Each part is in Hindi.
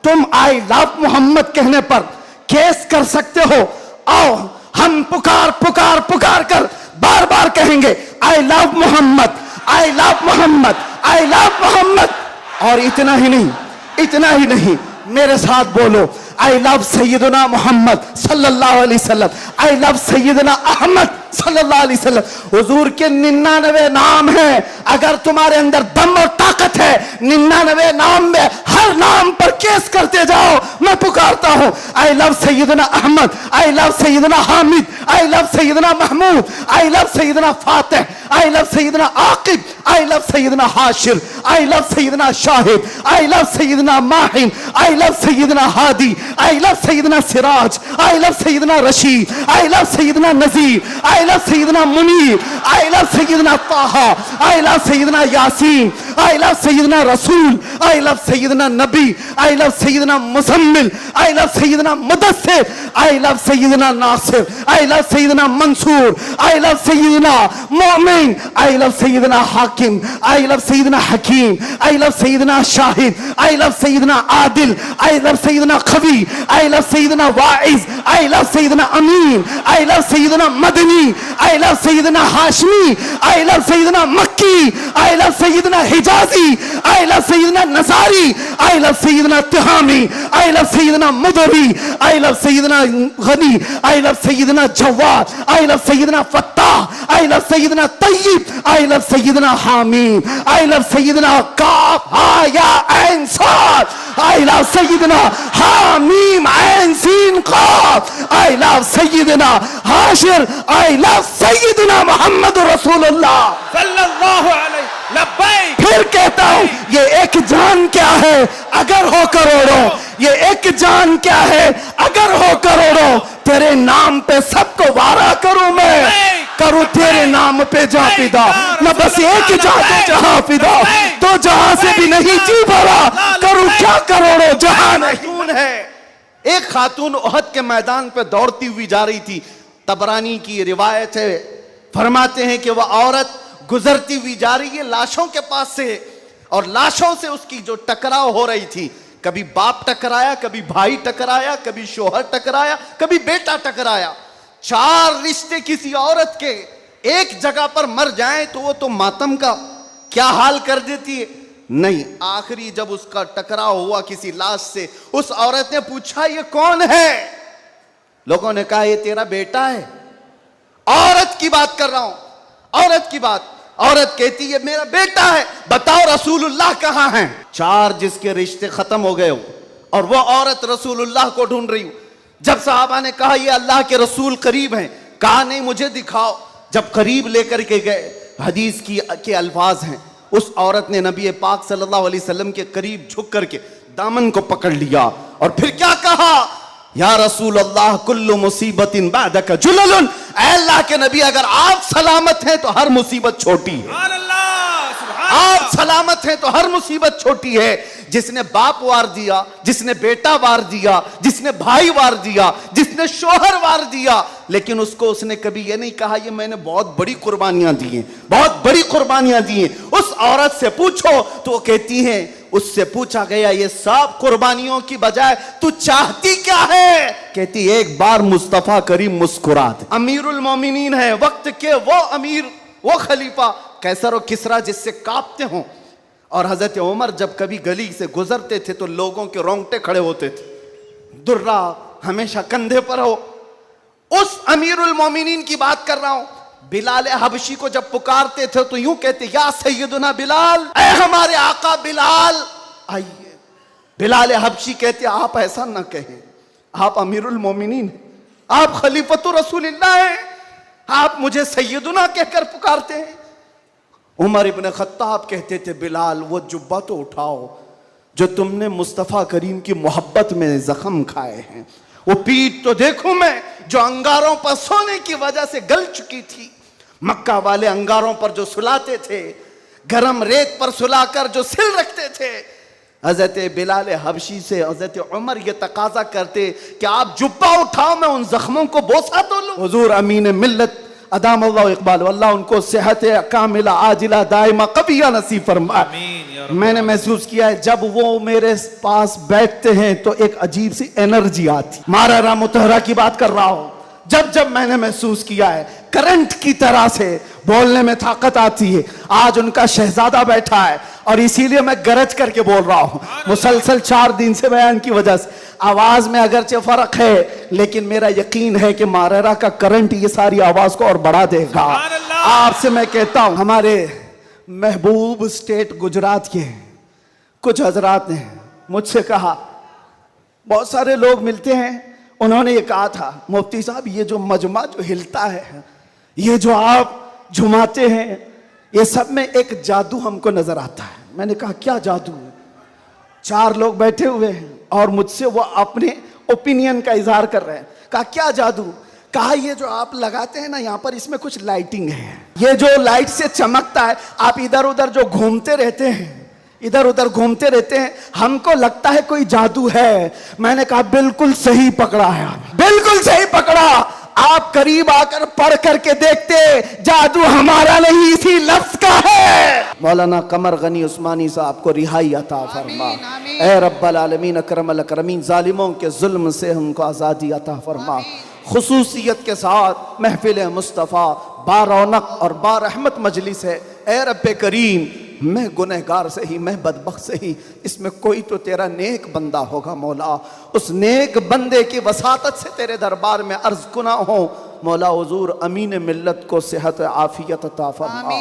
तुम आई लव मोहम्मद कहने पर केस कर सकते हो। आओ हम पुकार पुकार पुकार कर बार बार कहेंगे I love Mohammad, I love Mohammad, I love Mohammad. और इतना ही नहीं, इतना ही नहीं, मेरे साथ बोलो आई लव सैयदना मोहम्मद सल्लल्लाहु अलैहि वसल्लम, आई लव सैयदना अहमद सल्लल्लाहु अलैहि वसल्लम। हुजूर के 99 नाम हैं। अगर तुम्हारे अंदर दम और ताकत है, 99 नाम में हर नाम पर केस करते जाओ। मैं पुकारता हूं I love Sayyidina Ahmad, I love Sayyidina Hamid, I love Sayyidina Mahmud, I love Sayyidina Fatih, I love Sayyidina Aqib, I love Sayyidina Hashir, I love Sayyidina Shahid, I love Sayyidina Mahin, I love Sayyidina Hadi, I love Sayyidina Siraj, I love Sayyidina Rashid, I love Sayyidina Nazir, I love Sayyidina Munir, I love Sayyidina Taha, I love Sayyidina Yasin, I love Sayyidina Rasool, I love Syedna Nabi, I love Sayyidina Muzammil, I love Sayyidina Mudassir, I love Sayyidina Nasir, I love Sayyidina Mansoor, I love Sayyidina Momin, I love Sayyidina Hakim, I love Sayyidina Hakeem, I love Sayyidina Shahid, I love Sayyidina Adil, I love Sayyidina Khavi, I love Sayyidina Waiz, I love Sayyidina Amin, I love Sayyidina Madani, I love Sayyidina Hashmi, I love Sayyidina Makki, I love Sayyidina Hijazi, I love Sayyidina nursery, I love Sayyidina Tihami, I love Sayyidina Mudri, I love Sayyidina Ghani, I love Sayyidina Jawad, I love Sayyidina Fattah, I love Sayyidina Tayyab, I love Sayyidina Hamid, I love Sayyidina Kaf Ha Ya Ain Sad, I love Sayyidina Hamim Ain Sin Qaf, I love Sayyidina Hashir, I love Sayyidina Muhammad Rasulullah सल्लल्लाहु अलैहि लब्बैक। फिर कहता हूं ये एक जान क्या है अगर हो करोड़ों, ये एक जान क्या है अगर हो करोड़ों। तेरे नाम पे सबको वारा करूं मैं, करूं तेरे नाम पे जा फिदा, न बस एक जा तो जहां फिदा, तो जहां से भी नहीं जी भरा, करूं क्या करोड़ों जहां नहीं है। एक खातून ओहद के मैदान पे दौड़ती हुई जा रही थी। तबरानी की रिवायत है, फरमाते हैं कि वह औरत गुजरती हुई जा रही है लाशों के पास से, और लाशों से उसकी जो टकराव हो रही थी, कभी बाप टकराया, कभी भाई टकराया, कभी शोहर टकराया, कभी बेटा टकराया। 4 रिश्ते किसी औरत के एक जगह पर मर जाएं तो वो तो मातम का क्या हाल कर देती है। नहीं, आखिरी जब उसका टकराव हुआ किसी लाश से, उस औरत ने पूछा ये कौन है? लोगों ने कहा ये तेरा बेटा है। औरत की बात कर रहा हूं, औरत की बात। औरत कहती है मेरा बेटा है, बताओ रसूलुल्लाह कहां हैं? 4 जिसके रिश्ते खत्म हो गए हो, और वो औरत रसूलुल्लाह को ढूंढ रही हो। जब साहबा ने कहा ये अल्लाह के रसूल करीब हैं, कहा नहीं मुझे दिखाओ। जब करीब लेकर के गए, हदीस की के अल्फाज हैं, उस औरत ने नबी पाक सल्लल्लाहु अलैहि वसल्लम के करीब झुक करके दामन को पकड़ लिया, और फिर क्या कहा? या रसूल अल्लाह कुल्लु मुसीबतिन बादका जुललुन, ऐ अल्लाह के नबी अगर आप सलामत हैं तो हर मुसीबत छोटी है। आप सलामत हैं तो हर मुसीबत छोटी है। जिसने बाप वार दिया, जिसने बेटा वार दिया, जिसने भाई वार दिया, जिसने शोहर वार दिया, लेकिन उसको उसने कभी ये नहीं कहा ये मैंने बहुत बड़ी कुर्बानियां दी हैं, बहुत बड़ी कुर्बानियां दी हैं। उस औरत से पूछो तो वो कहती है, उससे पूछा गया ये सब कुर्बानियों की बजाय तू चाहती क्या है? कहती एक बार मुस्तफा करीम मुस्कुरा दे। अमीरुल मोमिनीन है वक्त के, वो अमीर, वो खलीफा कैसर और किसरा जिससे कांपते हों। और हजरत उमर जब कभी गली से गुजरते थे तो लोगों के रोंगटे खड़े होते थे, दुर्रा हमेशा कंधे पर हो। उस अमीरुल मोमिनीन की बात कर रहा हूं। बिलाल हबशी को जब पुकारते थे तो यूं कहते या सैयदुना बिलाल, ऐ हमारे आका बिलाल आइए। बिलाल हबशी कहते आप ऐसा ना कहें, आप अमीरुल मोमिनीन हैं, आप खलीफतुर रसूलिल्लाह हैं, आप मुझे सैयदुना कहकर पुकारते हैं। उमर इब्न खत्ताब कहते थे बिलाल वो जुब्बा तो उठाओ जो तुमने मुस्तफ़ा करीम की मोहब्बत में जख्म खाए हैं, वो पीठ तो देखूं मैं जो अंगारों पर सोने की वजह से गल चुकी थी। मक्का वाले अंगारों पर जो सुलाते थे, गरम रेत पर सुलाकर जो सिल रखते थे। हजरत बिलाल हबशी से हजरत उमर ये तकाजा करते कि आप जुब्बा उठाओ मैं उन जख्मों को बोसा तो लूं। हुजूर अमीन मिल्लत अदाम अल्लाह इकबाल, अल्लाह उनको सेहत कामिला आजिला दाइमा कबिया नसीब फरमाए। आमीन या रब। मैंने महसूस किया है जब वो मेरे पास बैठते हैं तो एक अजीब सी एनर्जी आती। मारा मुतहरा की बात कर रहा हूं, जब मैंने महसूस किया है करंट की तरह से बोलने में ताकत आती है। आज उनका शहजादा बैठा है और इसीलिए मैं गरज करके बोल रहा हूं। मुसलसल 4 दिन से बयान की वजह से आवाज में अगरचे फर्क है, लेकिन मेरा यकीन है कि मारेरा का करंट ये सारी आवाज को और बढ़ा देगा। आपसे मैं कहता हूं, हमारे महबूब स्टेट गुजरात के कुछ हजरात ने मुझसे कहा, बहुत सारे लोग मिलते हैं, उन्होंने ये कहा था मुफ्ती साहब ये जो मजमा जो हिलता है, ये जो आप झुमाते हैं, ये सब में एक जादू हमको नजर आता है। मैंने कहा क्या जादू है? 4 लोग बैठे हुए हैं और मुझसे वो अपने ओपिनियन का इजहार कर रहे हैं। कहा क्या जादू? कहा ये जो आप लगाते हैं ना यहाँ पर, इसमें कुछ लाइटिंग है, ये जो लाइट से चमकता है, आप इधर उधर जो घूमते रहते हैं, इधर उधर घूमते रहते हैं, हमको लगता है कोई जादू है। मैंने कहा बिल्कुल सही पकड़ा है, बिल्कुल सही पकड़ा। आप करीब आकर पढ़ करके देखते, जादू हमारा नहीं इसी लफ्ज का है। मौलाना कमर गनी उस्मानी साहब को रिहाई अता फरमा, ए रब्बल आलमीन अकरमल अकरमीन, जालिमों के जुल्म से हमको आज़ादी अता फरमा। खुसूसियत के साथ महफिल मुस्तफ़ा बारौनक और बारहमत मजलिस है। ए रब्बे करीम, मैं गुनहगार से ही, मैं बदबख्त से ही, इसमें कोई तो तेरा नेक बंदा होगा मौला। उस नेक बंदे की वसातत से तेरे दरबार में अर्ज गुना हो मौला। हुजूर अमीन मिल्लत को सेहत आफियत अता फरमा,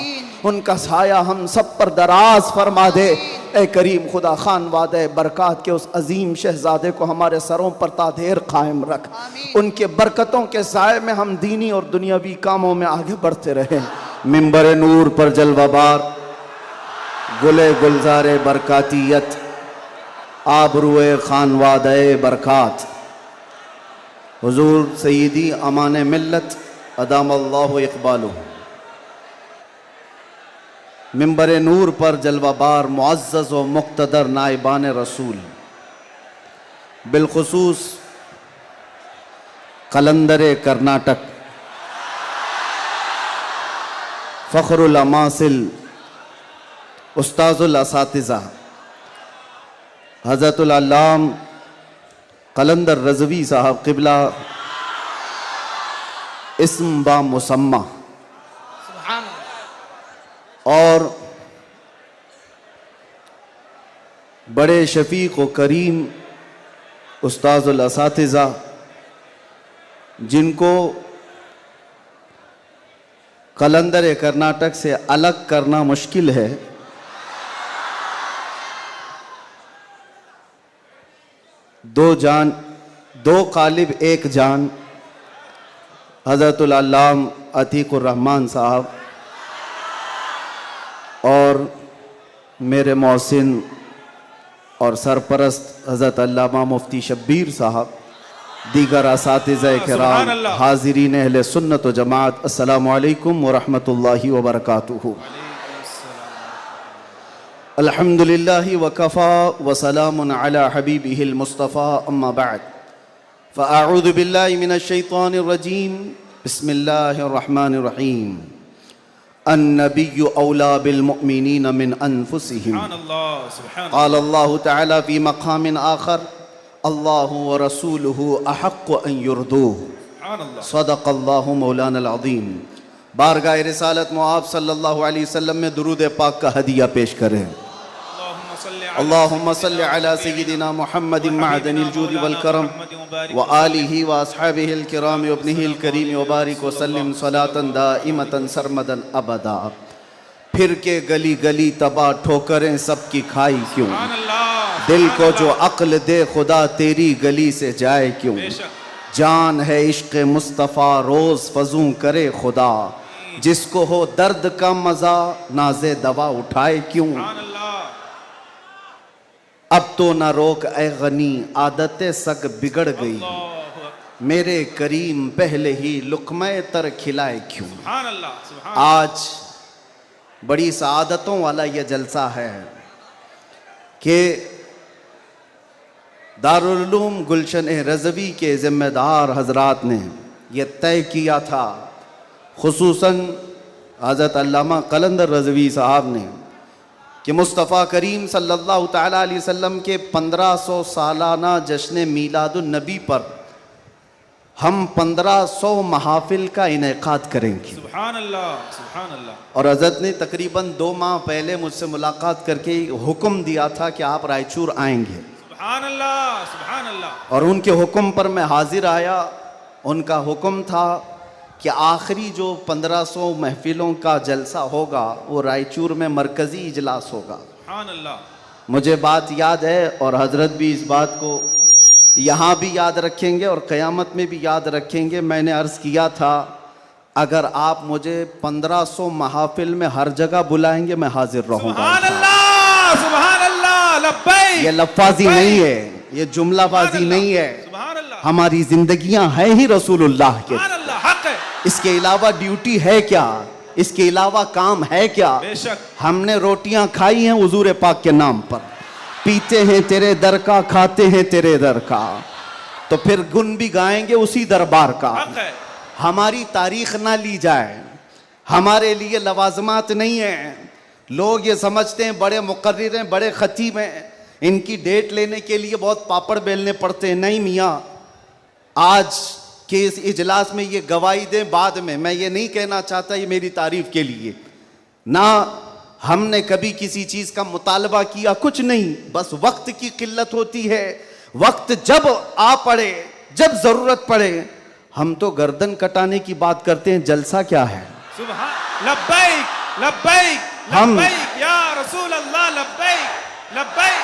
उनका साया हम सब पर दराज फरमा दे। ए करीम खुदा खान वादे बरकत के उस अजीम शहजादे को हमारे सरों पर तादेर कायम रख। उनके बरकतों के साए में हम दीनी और दुनियावी कामों में आगे बढ़ते रहे। मिंबर नूर पर जलवाबार गुले गुलजारे बरकातियत आबरुए खानवादे बरकात, हुजूर सईदी अमान मिल्लत अदाम अल्लाहु इक़बालुहु। मिंबर नूर पर जलवाबार मुअज़्ज़ज़ व मुक़्तदर नाइबान रसूल, बिलखुसूस कलंदर कर्नाटक, फ़ख्रुल अमासिल, उस्ताजुल असातिज़ा हज़रतुल अल्लाम कलंदर रज़वी साहब क़िबला इस्म बा मुसम्मा, और बड़े शफ़ीक़ व करीम उस्ताजुल असातिज़ा, जिनको कलंदर कर्नाटक से अलग करना मुश्किल है, दो जान दो कालिब एक जान, हज़रतुल अल्लाम अतीकुर रहमान साहब और मेरे मौसिन और सरपरस्त हज़रत अल्लामा मुफ्ती शब्बीर साहब, दीगर असातिज़ा किराम, हाज़िरीन अहले सुन्नत व जमात, अस्सलामु अलैकुम व रहमतुल्लाहि व बरकातुहू। अल्हम्दुलिल्लाहि व कफ़ा व सलामुन अला हबीबिहिल मुस्तफ़ा, अम्मा बअद, फ़अऊज़ु बिल्लाहि मिनश शैतानिर रजीम, बिस्मिल्लाहिर रहमानिर रहीम। अन्नबिय्यु औला बिल मुअमिनीन मिन अनफुसिहिम, क़ाल अल्लाहु तआला फ़ी मक़ामिन आख़र, अल्लाहु व रसूलुहु अहक़्क़ु अन युरदूहु, सदक़ल्लाहु मौलानल अज़ीम। बारगाह रिसालत मुआब सल्लल्लाहु अलैहि वसल्लम में दुरूद पाक का हदिया पेश करें। अल्लाहुम्मा सल्लि अला सय्यिदिना मुहम्मदिन मअदनिल जूदि वल करम व आलिहि व अस्हाबिहिल किराम व इब्निहिल करीम व बारिक व सल्लिम सलातन दाइमतन सरमदन अबदा। फिर के गली गली तबाह ठोकरें सबकी खाई क्यों, दिल को जो अक्ल दे खुदा तेरी गली से जाए क्यों। जान है इश्क़ मुस्तफ़ा रोज़ फजूं करे खुदा, जिसको हो दर्द का मज़ा नाज़े दवा उठाए क्यों। अब तो ना रोक ए गनी आदतें सग बिगड़ गई, मेरे करीम पहले ही लुक़्मे तर खिलाए क्यों। आज बड़ी सआदतों वाला यह जलसा है कि दारुल उलूम गुलशन रज़वी के ज़िम्मेदार हजरात ने यह तय किया था खुसूसन हज़रत अल्लामा कलंदर रज़वी साहब ने कि मुस्तफ़ा करीम सल्लल्लाहु ताला अलैहि वसल्लम के 1500 सालाना जश्न मीलादुन नबी पर हम 1500 महाफिल का इनेकाद करेंगे। सुभान अल्लाह, सुभान अल्लाह। और हज़रत ने तकरीबन 2 माह पहले मुझसे मुलाकात करके हुक्म दिया था कि आप रायचूर आएंगे। सुभान अल्लाह, सुभान अल्लाह। और उनके हुक्म पर मैं हाजिर आया। उनका हुक्म था कि आखिरी जो 1500 महफिलों का जलसा होगा वो रायचूर में मरकज़ी इजलास होगा। सुभान अल्लाह। मुझे बात याद है और हज़रत भी इस बात को यहाँ भी याद रखेंगे और क़यामत में भी याद रखेंगे। मैंने अर्ज़ किया था अगर आप मुझे 1500 महाफिल में हर जगह बुलाएंगे मैं हाजिर रहूँगा। सुभान अल्लाह, सुभान अल्लाह। लब्बैक। ये लफ्ज़ी नहीं है, ये जुमलाबाजी नहीं है। सुभान अल्लाह। हमारी जिंदगियां हैं ही रसूलुल्लाह के। सुभान अल्लाह, हक है। इसके अलावा ड्यूटी है क्या? इसके अलावा काम है क्या? बेशक। हमने रोटियां खाई हैं हुजूर पाक के नाम पर, पीते हैं तेरे दर का, खाते हैं तेरे दर का, तो फिर गुन भी गाएंगे उसी दरबार का। हक है। हमारी तारीख ना ली जाए, हमारे लिए लवाजमात नहीं है। लोग ये समझते हैं बड़े मुकर्रिर हैं, बड़े खतीब हैं, इनकी डेट लेने के लिए बहुत पापड़ बेलने पड़ते हैं। नहीं मियाँ, आज के इस इजलास में ये गवाही दें बाद में। मैं ये नहीं कहना चाहता ये मेरी तारीफ के लिए, ना हमने कभी किसी चीज़ का मुतालबा किया, कुछ नहीं, बस वक्त की किल्लत होती है। वक्त जब आ पड़े, जब ज़रूरत पड़े, हम तो गर्दन कटाने की बात करते हैं, जलसा क्या है। सुभान। लब्बैक, लब्बैक, हम- लब्बैक या रसूल अल्लाह। लब्बैक, लब्बैक,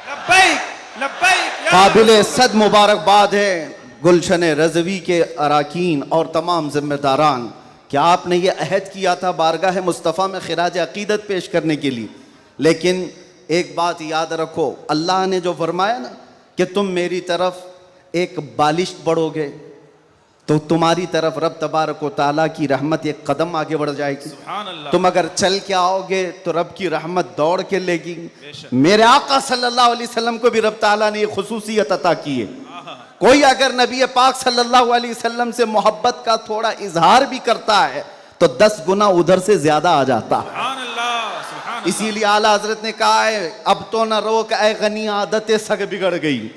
लब्बैक, लब्बैक या काबिल रसूल सद मुबारकबाद है गुलशन रज़वी के अराकीन और तमाम जिम्मेदारान कि आपने ये अहद किया था बारगाह मुस्तफ़ा में खिराज अकीदत पेश करने के लिए। लेकिन एक बात याद रखो, अल्लाह ने जो फरमाया ना कि तुम मेरी तरफ एक बालिश बढ़ोगे तो तुम्हारी तरफ रब तबारक व तआला की रहमत एक कदम आगे बढ़ जाएगी। सुभान अल्लाह। तुम अगर चल के आओगे तो रब की रहमत दौड़ के लेगी। बेशक। मेरे आका सल्लल्लाहु अलैहि वसल्लम को भी रब ताला ने ये खुसूसियत अता की है। कोई अगर नबी पाक सल्लल्लाहु अलैहि वसल्लम से मोहब्बत का थोड़ा इजहार भी करता है तो 10 गुना उधर से ज्यादा आ जाता है। सुभान अल्लाह, सुभान अल्लाह। इसीलिए आला हजरत ने कहा है अब तो न रोक ऐ गनी आदतें सग बिगड़ गई,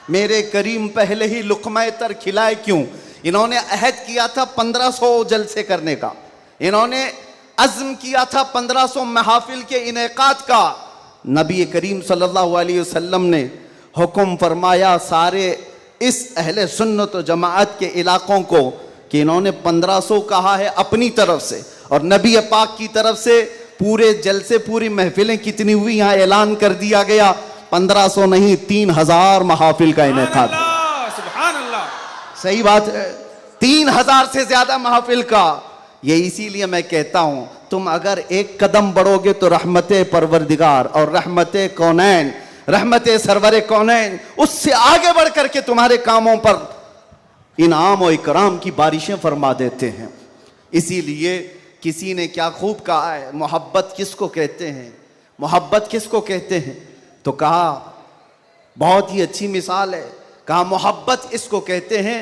मेरे करीम पहले ही लुक़मा तर खिलाए क्यों। इन्होंने अहद किया था 1500 जलसे करने का, इन्होंने अज़्म किया था 1500 महफिल के इनेकाद का। नबी करीम सल्लल्लाहु अलैहि वसल्लम ने हुक्म फरमाया सारे इस अहले सुन्नत व जमाअत के इलाकों को कि इन्होंने 1500 कहा है अपनी तरफ से, और नबी पाक की तरफ से पूरे जलसे पूरी महफिलें कितनी हुई यहाँ ऐलान कर दिया गया। 1500 नहीं 3000 महाफिल का इनेकाद। सुभान अल्लाह। सही बात है, 3000 से ज्यादा महफिल का। ये इसीलिए मैं कहता हूं तुम अगर एक कदम बढ़ोगे तो रहमत परवरदिगार और रहमत कौनैन, रहमत सरवर कौनैन उससे आगे बढ़ करके तुम्हारे कामों पर इनाम और इकराम की बारिशें फरमा देते हैं। इसीलिए किसी ने क्या खूब कहा है, मोहब्बत किसको कहते हैं, मोहब्बत किसको कहते हैं, तो कहा बहुत ही अच्छी मिसाल है, कहा मोहब्बत इसको कहते हैं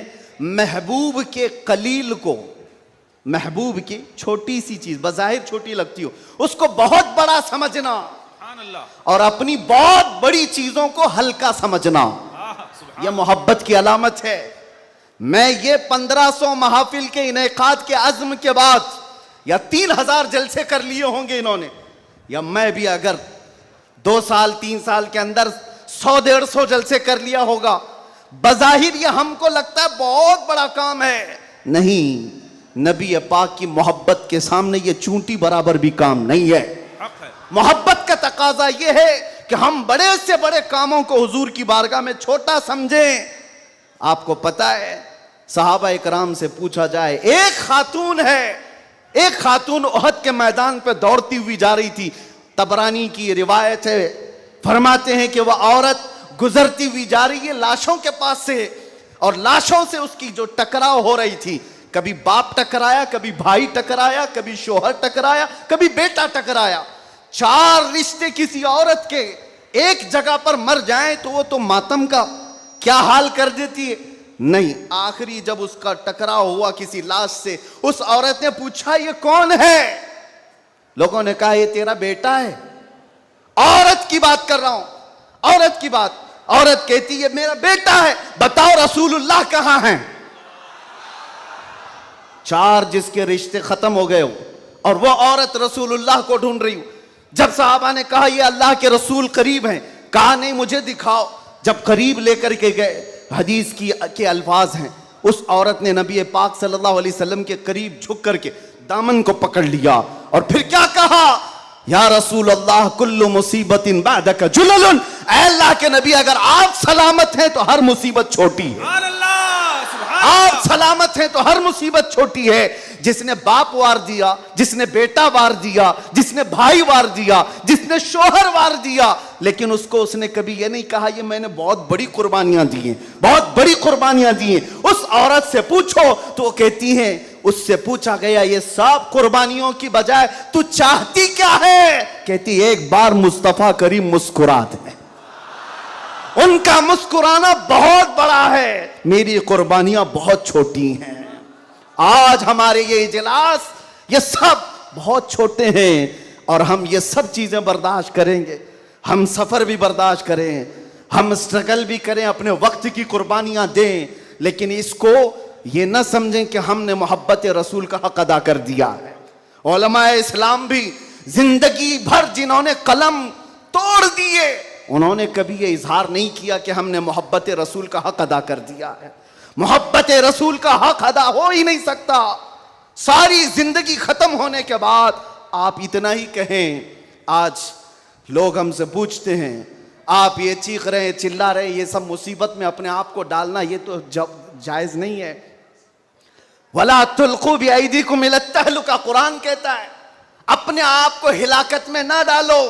महबूब के कलील को, महबूब की छोटी सी चीज बज़ाहिर छोटी लगती हो उसको बहुत बड़ा समझना सुभान अल्लाह। और अपनी बहुत बड़ी चीजों को हल्का समझना, सुभान। यह मोहब्बत की अलामत है। मैं ये 1500 महफिल के इनेकाद के अज़्म के बाद या 3000 जलसे कर लिए होंगे इन्होंने, या मैं भी अगर 2 साल 3 साल के अंदर 100-150 जलसे कर लिया होगा, बज़ाहिर ये हमको लगता है बहुत बड़ा काम है। नहीं, नबी पाक की मोहब्बत के सामने ये चूंटी बराबर भी काम नहीं है। मोहब्बत का तकाजा ये है कि हम बड़े से बड़े कामों को हुजूर की बारगाह में छोटा समझें। आपको पता है सहाबा इकराम से पूछा जाए, एक खातून है, एक खातून उहद के मैदान पे दौड़ती हुई जा रही थी, तबरानी की रिवायत है, फरमाते हैं कि वह औरत गुजरती हुई जा रही है लाशों के पास से, और लाशों से उसकी जो टकराव हो रही थी, कभी बाप टकराया, कभी भाई टकराया, कभी शोहर टकराया, कभी बेटा टकराया। 4 रिश्ते किसी औरत के एक जगह पर मर जाएं तो वो तो मातम का क्या हाल कर देती है। नहीं, आखिरी जब उसका टकराव हुआ किसी लाश से, उस औरत ने पूछा ये कौन है? लोगों ने कहा ये तेरा बेटा है। औरत की बात कर रहा हूं, औरत की बात। औरत कहती है मेरा बेटा है, बताओ रसूलुल्लाह कहां हैं? 4 जिसके रिश्ते खत्म हो गए हो और वो औरत रसूलुल्लाह को ढूंढ रही हो। जब साहबा ने कहा ये अल्लाह के रसूल करीब हैं, कहा नहीं मुझे दिखाओ। जब करीब लेकर के गए, हदीस के अल्फाज हैं, उस औरत ने नबी पाक सल्लल्लाहु अलैहि वसल्लम के करीब झुक करके दामन को पकड़ लिया और फिर क्या कहा? या रसूल अल्लाह कुल्लु मुसीबतिन बादका जुललुन, ऐ अल्लाह के नबी अगर आप सलामत हैं तो हर मुसीबत छोटी है। आप सलामत हैं तो हर मुसीबत छोटी है। जिसने बाप वार दिया, जिसने बेटा वार दिया, जिसने भाई वार दिया, जिसने शोहर वार दिया, लेकिन उसको उसने कभी ये नहीं कहा ये मैंने बहुत बड़ी कुर्बानियां दी हैं, बहुत बड़ी कुर्बानियां दी हैं। उस औरत से पूछो तो वो कहती है, उससे पूछा गया ये सब कुर्बानियों की बजाय तू चाहती क्या है? कहती एक बार मुस्तफा करीम मुस्कुरा दे। उनका मुस्कुराना बहुत बड़ा है, मेरी कुर्बानियां बहुत छोटी हैं। आज हमारे ये इजलास ये सब बहुत छोटे हैं और हम ये सब चीजें बर्दाश्त करेंगे। हम सफर भी बर्दाश्त करें, हम स्ट्रगल भी करें, अपने वक्त की कुर्बानियां दें, लेकिन इसको ये न समझें कि हमने मोहब्बत रसूल का हक अदा कर दिया है। उलमाए इस्लाम भी जिंदगी भर जिन्होंने कलम तोड़ दिए, उन्होंने कभी ये इजहार नहीं किया कि हमने मोहब्बत रसूल का हक अदा कर दिया है। मोहब्बत रसूल का हक अदा हो ही नहीं सकता। सारी जिंदगी खत्म होने के बाद आप इतना ही कहें। आज लोग हमसे पूछते हैं आप ये चीख रहे हैं, चिल्ला रहे हैं, ये सब मुसीबत में अपने आप को डालना ये तो जायज नहीं है। वला तुल्कू बिअयदीकुम इला तहलुका, कुरान कहता है अपने आप को हिलाकत में ना डालो।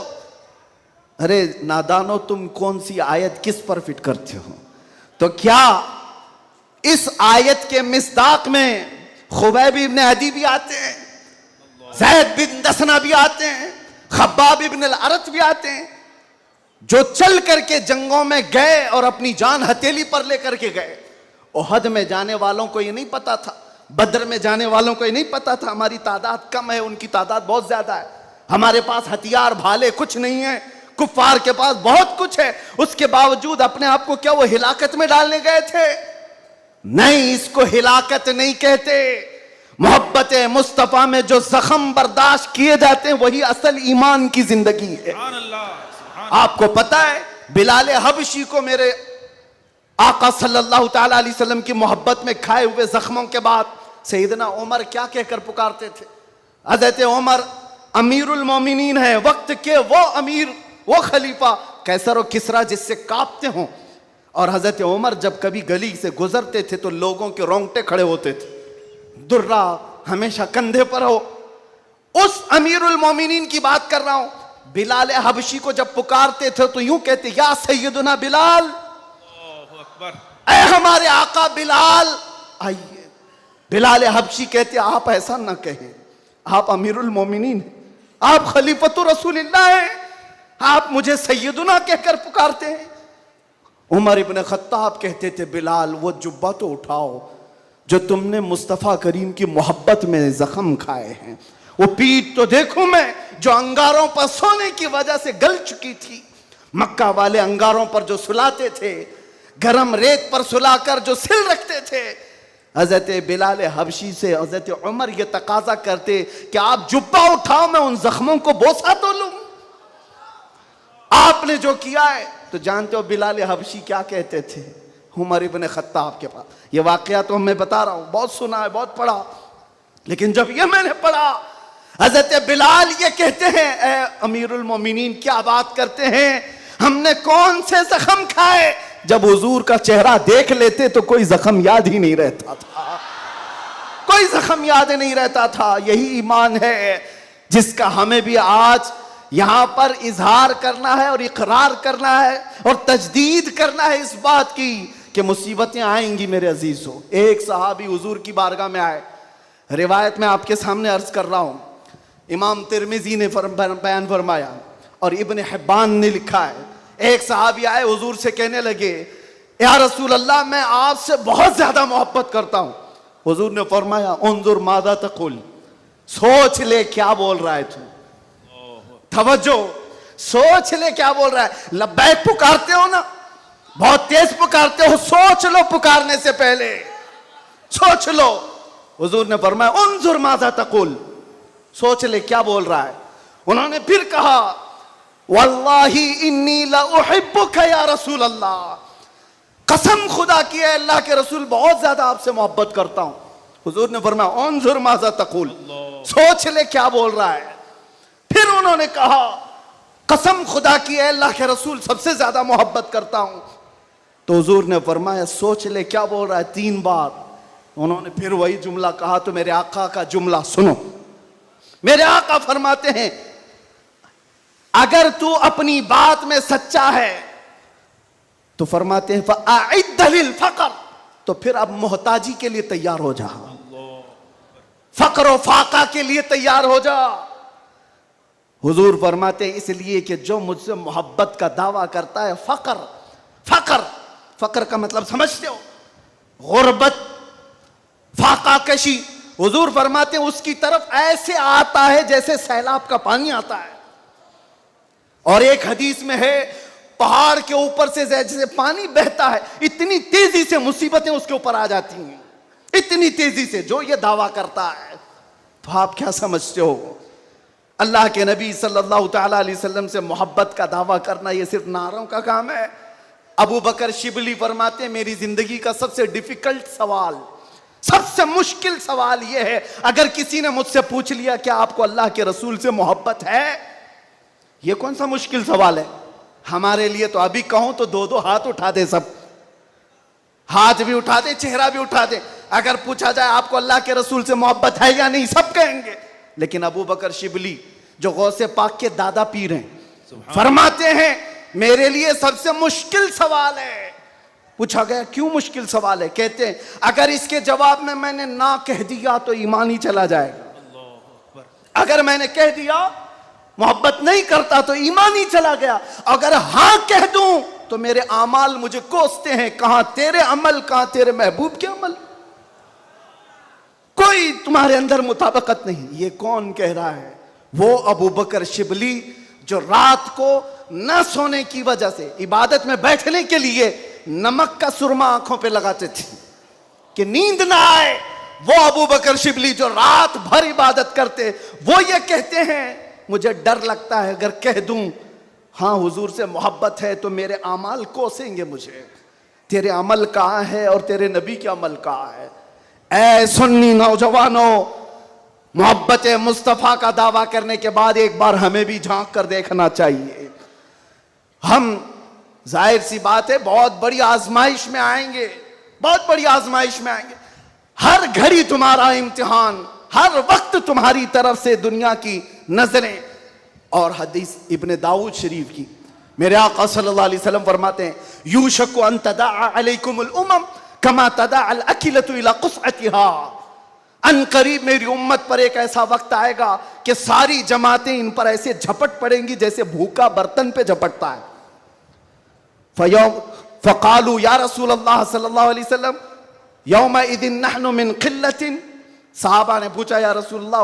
अरे नादानो, तुम कौन सी आयत किस पर फिट करते हो? तो क्या इस आयत के मिस्दाक में खुबैब इब्न अदी भी आते हैं, ज़ैद बिन दसना भी आते हैं, खब्बाब इब्न अल-अरत भी आते हैं, जो चल करके जंगों में गए और अपनी जान हथेली पर लेकर के गए। ओहद में जाने वालों को ये नहीं पता था, बद्र में जाने वालों को ये नहीं पता था हमारी तादाद कम है, उनकी तादाद बहुत ज्यादा है। हमारे पास हथियार भाले कुछ नहीं है, कुफ्फार के पास बहुत कुछ है। उसके बावजूद अपने आप को क्या वो हिलाकत में डालने गए थे? नहीं, इसको हिलाकत नहीं कहते। मोहब्बत मुस्तफा में जो जख्म बर्दाश्त किए जाते हैं वही असल ईमान की जिंदगी है। आपको पता है बिलाल हबशी को मेरे आका सल्लल्लाहु ताला अलैहि वसल्लम की मोहब्बत में खाए हुए जख्मों के बाद सैयदना उमर क्या कहकर पुकारते थे? हज़रत उमर अमीरुल मोमिनीन है, वक्त के वो अमीर, वो खलीफा, कैसर और किसरा जिससे कांपते हों। और हजरत उमर जब कभी गली से गुजरते थे तो लोगों के रोंगटे खड़े होते थे, दुर्रा हमेशा कंधे पर हो। उस अमीरुल मोमिनीन की बात कर रहा हूं। बिलाल हबशी को जब पुकारते थे तो यूं कहते, या सैयदुना बिलाल, ऐ हमारे आका बिलाल आइए। बिलाल हबशी कहते आप ऐसा ना कहें, आप अमीरुल मोमिनीन हैं, आप खलीफतुर रसूलिल्लाह हैं, आप मुझे सैयदुना कहकर पुकारते हैं। उमर इब्न खत्ताब कहते थे बिलाल वो जुब्बा तो उठाओ जो तुमने मुस्तफ़ा करीम की मोहब्बत में जख्म खाए हैं, वो पीठ तो देखूं मैं जो अंगारों पर सोने की वजह से गल चुकी थी। मक्का वाले अंगारों पर जो सुलाते थे, गरम रेत पर सुलाकर जो सिल रखते थे। हजरत बिलाल हबशी से हजरत उमर ये तकाजा करते कि आप जुब्बा उठाओ, मैं उन जख्मों को बोसा तो लूं। आपने जो किया है तो जानते हो बिलाल हबशी क्या कहते थे उमर इब्न खत्ताब के पास? ये वाकया तो मैं बता रहा हूं, बहुत सुना है, बहुत पढ़ा, लेकिन जब ये मैंने पढ़ा, हजरत बिलाल ये कहते हैं, ए अमीरुल मोमिनीन क्या बात करते हैं, हमने कौन से जख्म खाए? जब हुजूर का चेहरा देख लेते तो कोई जख्म याद ही नहीं रहता था, कोई जख्म याद नहीं रहता था। यही ईमान है जिसका हमें भी आज यहां पर इजहार करना है और इकरार करना है और तजदीद करना है इस बात की कि मुसीबतें आएंगी मेरे अजीजों। एक सहाबी हुजूर की बारगाह में आए, रिवायत में आपके सामने अर्ज कर रहा हूं, इमाम तिरमिजी ने बयान फरमाया और इब्न हिब्बान ने लिखा है। एक सहाबी आए हुजूर से कहने लगे, या रसूल अल्लाह, मैं आपसे बहुत ज्यादा मोहब्बत करता हूं। हुजूर ने फरमाया, उन्जुर मादा तकुल, सोच ले क्या बोल रहा है तू। तवज्जो, सोच ले क्या बोल रहा है। लब्बैक पुकारते हो ना, बहुत तेज पुकारते हो, सोच लो पुकारने से पहले, सोच लो। हुजूर ने फरमाया, उन्जुर मादा तकुल, सोच ले क्या बोल रहा है। उन्होंने फिर कहा, वल्लाही इन्नी ला उहिब्बुका या रसूल अल्लाह, कसम खुदा की है अल्लाह के रसूल, बहुत ज्यादा आपसे मोहब्बत करता हूं। हुजूर ने फरमाया, उन्जुर माज़ा तक़ूल, सोच ले क्या बोल रहा है। फिर उन्होंने कहा, कसम खुदा की है अल्लाह के रसूल, सबसे ज्यादा मोहब्बत करता हूं। तो हुजूर ने फरमाया, सोच ले क्या बोल रहा है, 3 बार। उन्होंने फिर वही जुमला कहा। तो मेरे आका का जुमला सुनो। मेरे आका फरमाते हैं, अगर तू अपनी बात में सच्चा है तो फरमाते हैं फ़अइद्द लिल फ़क़र, तो फिर अब मोहताजी के लिए तैयार हो जा, फकर और फाका के लिए तैयार हो जा। हुजूर फरमाते हैं, इसलिए कि जो मुझसे मोहब्बत का दावा करता है, फकर फकर फकर का मतलब समझते हो, गुर्बत, फाका कशी। हुजूर फरमाते हैं, उसकी तरफ ऐसे आता है जैसे सैलाब का पानी आता है। और एक हदीस में है, पहाड़ के ऊपर से जैसे पानी बहता है, इतनी तेजी से मुसीबतें उसके ऊपर आ जाती हैं, इतनी तेजी से, जो ये दावा करता है। तो आप क्या समझते हो, अल्लाह के नबी सल्लल्लाहु तआला अलैहि वसल्लम से मोहब्बत का दावा करना ये सिर्फ नारों का काम है? अबू बकर शिबली फरमाते हैं, मेरी जिंदगी का सबसे डिफिकल्ट सवाल, सबसे मुश्किल सवाल यह है, अगर किसी ने मुझसे पूछ लिया क्या आपको अल्लाह के रसूल से मोहब्बत है, यह कौन सा मुश्किल सवाल है हमारे लिए। तो अभी कहूं तो 2-2 हाथ उठा दे, सब हाथ भी उठा दे, चेहरा भी उठा दे। अगर पूछा जाए आपको अल्लाह के रसूल से मोहब्बत है या नहीं, सब कहेंगे। लेकिन अबू बकर शिबली जो गौसे पाक के दादा पीर हैं, फरमाते हैं, मेरे लिए सबसे मुश्किल सवाल है। पूछा गया क्यों मुश्किल सवाल है, कहते हैं अगर इसके जवाब में मैंने ना कह दिया तो ईमान ही चला जाएगा, अगर मैंने कह दिया मोहब्बत नहीं करता तो ईमान ही चला गया, अगर हां कह दूं तो मेरे आमाल मुझे कोसते हैं, कहां तेरे अमल, कहां तेरे महबूब के अमल, कोई तुम्हारे अंदर मुताबिकत नहीं। ये कौन कह रहा है? वो अबू बकर शिबली जो रात को न सोने की वजह से इबादत में बैठने के लिए नमक का सुरमा आंखों पे लगाते थे कि नींद ना आए। वो अबू बकर शिबली जो रात भर इबादत करते, वो ये कहते हैं, मुझे डर लगता है अगर कह दूं हां हुजूर से मोहब्बत है तो मेरे अमाल कोसेंगे मुझे। तेरे अमल कहां है और तेरे नबी के अमल कहां है? ऐ सुन्नी नौजवानों, मोहब्बत मुस्तफा का दावा करने के बाद एक बार हमें भी झांक कर देखना चाहिए। हम जाहिर सी बात है बहुत बड़ी आजमाइश में आएंगे, बहुत बड़ी आजमाइश में आएंगे। हर घड़ी तुम्हारा इम्तिहान, हर वक्त तुम्हारी तरफ से दुनिया की नजरें। और हदीस इब्ने दाऊद शरीफ की, मेरे आका सल्लल्लाहु अलैहि वसल्लम फरमाते हैं, यूशकु अन तदाअ अलैकुमुल उमम कमा तदाअ अल अकिलतु इला क़ुस्अतिहा। अन करीब मेरी उम्मत पर एक ऐसा वक्त आएगा कि सारी जमातें इन पर ऐसे झपट पड़ेंगी जैसे भूखा बर्तन पे झपटता है। फ़क़ालू या रसूल अल्लाह सल्लल्लाहु अलैहि वसल्लम यौमा इदिन नहनु मिन क़िल्लतिन। साहबा ने पूछा, या रसूल अल्लाह,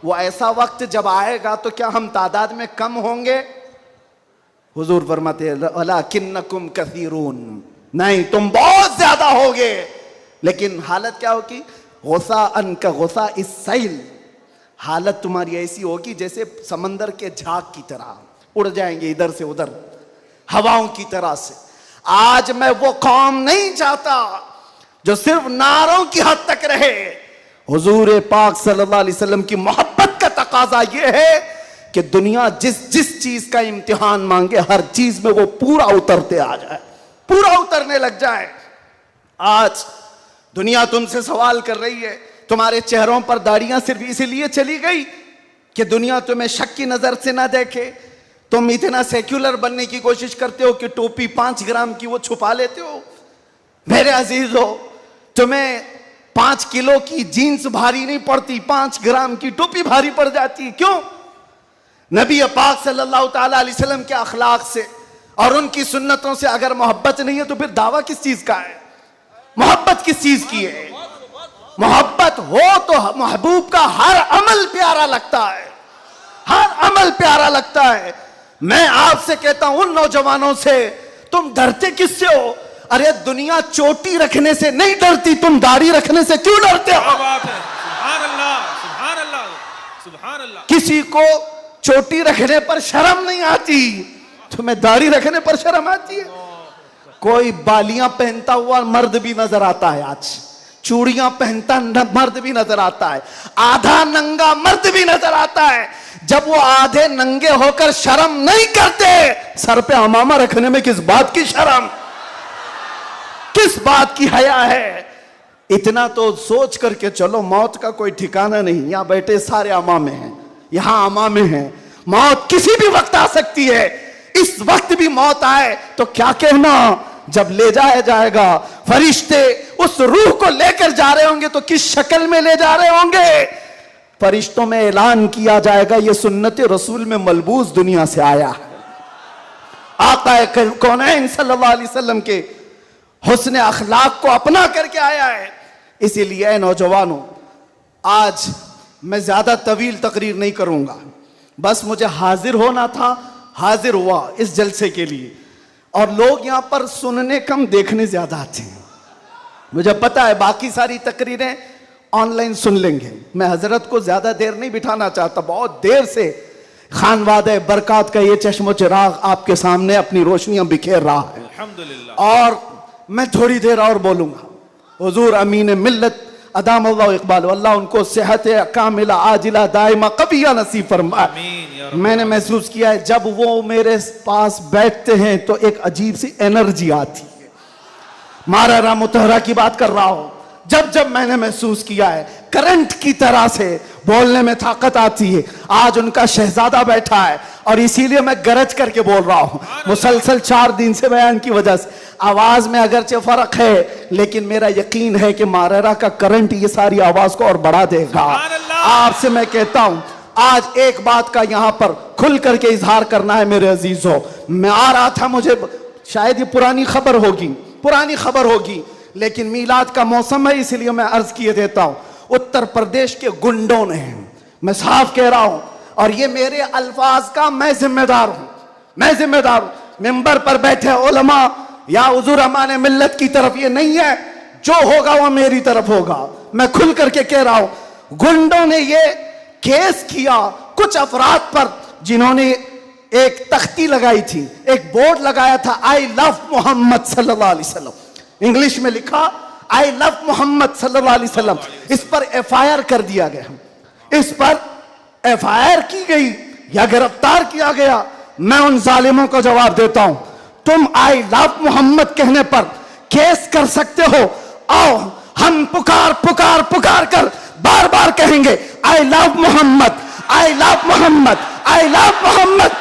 वो ऐसा वक्त जब आएगा तो क्या हम तादाद में कम होंगे? हुजूर फरमाते हैं, वलाकिन्नकुम कसीरून, नहीं तुम बहुत ज्यादा होगे। लेकिन हालत क्या होगी? गुस्सा अन का गुस्सा इस सैल, हालत तुम्हारी ऐसी होगी जैसे समंदर के झाग की तरह, उड़ जाएंगे इधर से उधर हवाओं की तरह से। आज मैं वो कौम नहीं चाहता जो सिर्फ नारों की हद तक रहे। हुजूर पाक सल्लल्लाहु अलैहि वसल्लम की मोहब्बत का तकाजा यह है कि दुनिया जिस जिस चीज का इम्तिहान मांगे, हर चीज में वो पूरा उतरते आ जाए, पूरा उतरने लग जाए। आज दुनिया तुमसे सवाल कर रही है, तुम्हारे चेहरों पर दाढ़ियां सिर्फ इसलिए चली गई कि दुनिया तुम्हें शक की नजर से ना देखे। तुम इतना सेक्युलर बनने की कोशिश करते हो कि टोपी 5 ग्राम की वो छुपा लेते हो। मेरे अजीजों, तुम्हें 5 किलो की जीन्स भारी नहीं पड़ती, 5 ग्राम की टोपी भारी पड़ जाती है। क्यों? नबी पाक सल्लल्लाहु तआला अलैहि वसल्लम के अखलाक से और उनकी सुन्नतों से अगर मोहब्बत नहीं है तो फिर दावा किस चीज का है? मोहब्बत किस चीज की है? मोहब्बत हो तो महबूब का हर अमल प्यारा लगता है, हर अमल प्यारा लगता है। मैं आपसे कहता हूं उन नौजवानों से, तुम डरते किससे हो? अरे दुनिया चोटी रखने से नहीं डरती, तुम दाढ़ी रखने से क्यों डरते हो? क्या बात है, सुभान अल्लाह, सुभान अल्लाह, सुभान अल्लाह। किसी को चोटी रखने पर शर्म नहीं आती, तुम्हें दाढ़ी रखने पर शर्म आती है? कोई बालियां पहनता हुआ मर्द भी नजर आता है, आज चूड़ियां पहनता मर्द भी नजर आता है, आधा नंगा मर्द भी नजर आता है। जब वो आधे नंगे होकर शर्म नहीं करते, सर पे अमामा रखने में किस बात की शर्म, किस बात की हया है? इतना तो सोच करके चलो, मौत का कोई ठिकाना नहीं। यहां बैठे सारे अमामे हैं, यहां अमामे हैं, मौत किसी भी वक्त आ सकती है। इस वक्त भी मौत आए तो क्या कहना, जब ले जाया जाएगा फरिश्ते उस रूह को लेकर जा रहे होंगे तो किस शक्ल में ले जा रहे होंगे? फरिश्तों में ऐलान किया जाएगा ये सुन्नत रसूल में मलबूस दुनिया से आया है, आका कौनैन सल्लल्लाहु अलैहि वसल्लम के हुस्न अखलाक को अपना करके आया है। इसीलिए नौजवानों, आज मैं ज्यादा तवील तकरीर नहीं करूंगा, बस मुझे हाजिर होना था, हाजिर हुआ इस जलसे के लिए। और लोग यहां पर सुनने कम, देखने ज्यादा आते हैं। मुझे पता है बाकी सारी तकरीरें ऑनलाइन सुन लेंगे। मैं हजरत को ज्यादा देर नहीं बिठाना चाहता, बहुत देर से खानवादे बरकात का ये चश्मो चिराग आपके सामने अपनी रोशनियां बिखेर रहा है, अल्हम्दुलिल्लाह। और मैं थोड़ी देर और बोलूंगा। हुजूर अमीन मिल्लत अदाम अल्लाह इकबाल, अल्लाह उनको सेहत कामिला आजिला दाइमा कबिया नसीब फरमाए। आमीन या रब। मैंने महसूस किया है जब वो मेरे पास बैठते हैं तो एक अजीब सी एनर्जी आती है। मारा मुतहरा की बात कर रहा हूं, जब जब मैंने महसूस किया है करंट की तरह से बोलने में ताकत आती है। आज उनका शहजादा बैठा है और इसीलिए मैं गरज करके बोल रहा हूं। मुसलसल 4 दिन से बयान की वजह से आवाज में अगरचे फर्क है, लेकिन मेरा यकीन है कि मारेरा का करंट ये सारी आवाज को और बढ़ा देगा। आपसे मैं कहता हूं, आज एक बात का यहां पर खुल करके इजहार करना है मेरे अजीजों। मैं आ रहा था, मुझे शायद ये पुरानी खबर होगी, लेकिन मीलाद का मौसम है इसलिए मैं अर्ज किए देता हूं। उत्तर प्रदेश के गुंडों ने, मैं साफ कह रहा हूं, और ये मेरे अल्फाज का मैं जिम्मेदार हूं। मिंबर पर बैठे उलमा या हुजूर अमान मिल्लत की तरफ ये नहीं है, जो होगा वो मेरी तरफ होगा। मैं खुल करके कह रहा हूं, गुंडों ने ये केस किया कुछ अफराद पर जिन्होंने एक तख्ती लगाई थी, एक बोर्ड लगाया था, आई लव मोहम्मद सल्लल्लाहु अलैहि वसल्लम, इंग्लिश में लिखा आई लव मोहम्मद सल्लल्लाहु अलैहि वसल्लम। इस पर एफआईआर कर दिया गया, इस पर एफआईआर की गई या गिरफ्तार किया गया। मैं उन जालिमों को जवाब देता हूं, तुम आई लव मोहम्मद कहने पर केस कर सकते हो, आओ हम पुकार कर बार बार कहेंगे I love Mohammad, I love Mohammad, I love Mohammad.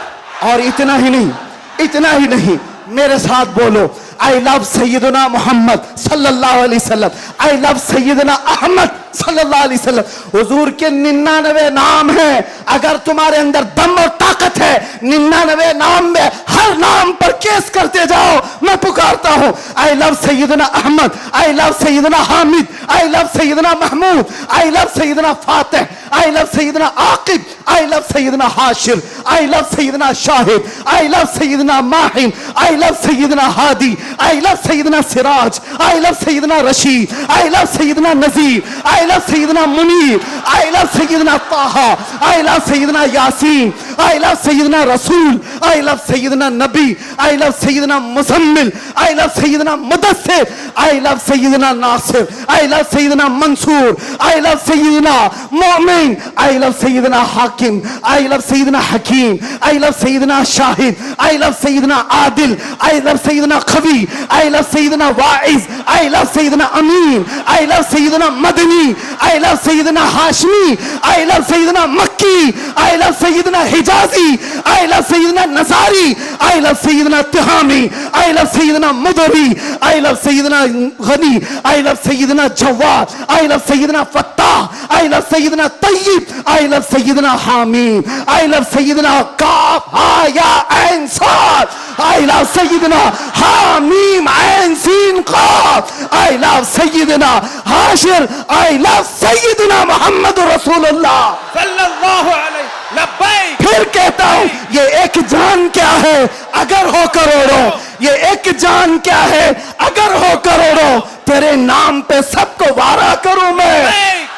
और इतना ही नहीं, मेरे साथ बोलो, आई लव सैयदना मोहम्मद सल्लल्लाहु अलैहि वसल्लम, आई लव सैयदना अहमद सल्लल्लाहु अलैहि वसल्लम। हुजूर के 99 नाम हैं, अगर तुम्हारे अंदर दम और ताकत है, 99 नाम में हर नाम पर केस करते जाओ। मैं पुकारता हूं, I love Sayyidina Ahmad, I love Sayyidina Hamid, I love Sayyidina Mahmud, I love Sayyidina Fatih, I love Sayyidina Aqib, I love Sayyidina Hashir, I love Sayyidina Shahid, I love Sayyidina Mahin, I love Sayyidina Hadi, I love Sayyidina Siraj, I love Sayyidina Rashid, I love Sayyidina Nazir, I love Sayyidina Munir, I love Sayyidina Taha, I love Sayyidina Yasin, I love Sayyidina Rasool, I love Syedna Nabi, I love Sayyidina Muzammil, I love Sayyidina Mudassir, I love Sayyidina Nasir, I love Sayyidina Mansoor, I love Sayyidina Momin, I love Sayyidina Hakim, I love Sayyidina Hakeem, I love Sayyidina Shahid, I love Sayyidina Adil, I love Sayyidina Khabi, I love Sayyidina Waiz, I love Sayyidina Amin, I love Sayyidina Madani, I love Sayyidina Hashmi, I love Sayyidina Makki, I love Sayyidina Hijazi, I love Sayyidina nursery, I love Sayyidina Tihami, I love Sayyidina Mudri, I love Sayyidina Ghani, I love Sayyidina Jawad, I love Sayyidina Fattah, I love Sayyidina Tayyab, I love Sayyidina Hamim, I love Sayyidina Kaf Ha Ya Ain Sad, I love Sayyidina Hamim Ain Sin Qaf, I love Sayyidina Hashir, I love Sayyidina Muhammad Rasulullah सल्लल्लाहु अलैहि लब्बैक। फिर कहता हूं ये एक जान क्या है अगर हो करोड़ों, ये एक जान क्या है अगर हो करोड़ों, तेरे नाम पे सबको वारा करूं मैं,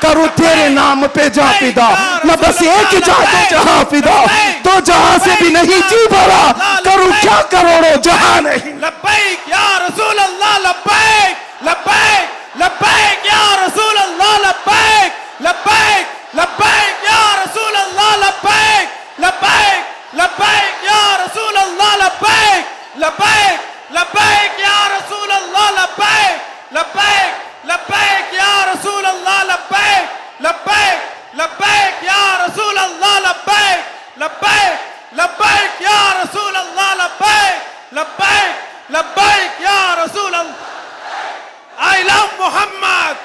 करूं तेरे नाम पे जा फिदा, न बस एक जा तो जहां फिदा, तो जहां से भी नहीं जी भरा, करूं क्या करोड़ों जहां नहीं। लब्बैक या रसूल अल्लाह लब्बैक लब्बैक लब्बैक या रसूल अल्लाह लब्बैक लब्बैक लब्बैक या रसूल अल्लाह लब्बैक लब्बैक लब्बैक या रसूल अल्लाह लब्बैक लब्बैक लब्बैक या रसूल अल्लाह लब्बैक लब्बैक लब्बैक या रसूल अल्लाह लब्बैक लब्बैक लब्बैक या रसूल अल्लाह लब्बैक लब्बैक लब्बैक या रसूल अल्लाह लब्बैक लब्बैक लब्बैक या रसूल अल्लाह। आई लव मोहम्मद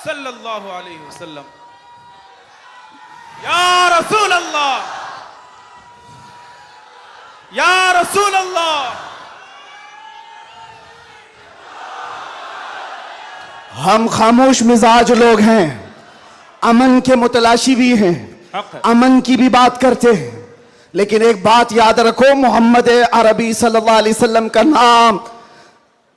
सल्लल्लाहु अलैहि वसल्लम या रसूल अल्लाह या रसूल अल्लाह। हम खामोश मिजाज लोग हैं, अमन के मुतलाशी भी हैं, अमन की भी बात करते हैं, लेकिन एक बात याद रखो, मोहम्मद अरबी सल्लल्लाहु अलैहि वसल्लम का नाम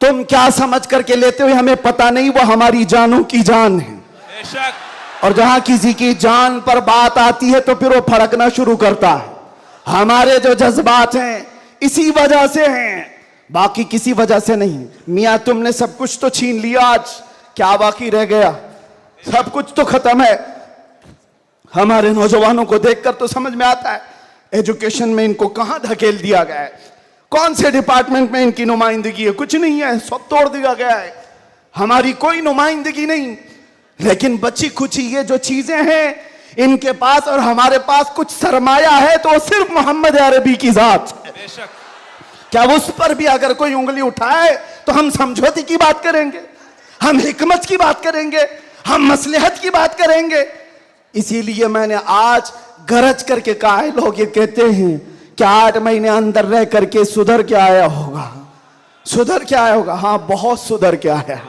तुम क्या समझ करके लेते हो हमें पता नहीं, वो हमारी जानों की जान है। बेशक। और जहां किसी की जान पर बात आती है तो फिर वो फड़कना शुरू करता है। हमारे जो जज्बात हैं इसी वजह से हैं, बाकी किसी वजह से नहीं। मियां तुमने सब कुछ तो छीन लिया, आज क्या बाकी रह गया? सब कुछ तो खत्म है। हमारे नौजवानों को देखकर तो समझ में आता है एजुकेशन में इनको कहां धकेल दिया गया है, कौन से डिपार्टमेंट में इनकी नुमाइंदगी है? कुछ नहीं है, सब तोड़ दिया गया है, हमारी कोई नुमाइंदगी नहीं। लेकिन बची खुची ये जो चीजें हैं इनके पास और हमारे पास कुछ सरमाया है तो सिर्फ मोहम्मद अरबी की जात। बेशक। क्या उस पर भी अगर कोई उंगली उठाए तो हम समझौते की बात करेंगे, हम हिकमत की बात करेंगे, हम मसलहत की बात करेंगे। इसीलिए मैंने आज गरज करके कहा है, लोग ये कहते हैं कि 8 महीने अंदर रह करके सुधर के आया होगा, सुधर के आया होगा। हाँ, बहुत सुधर के आया,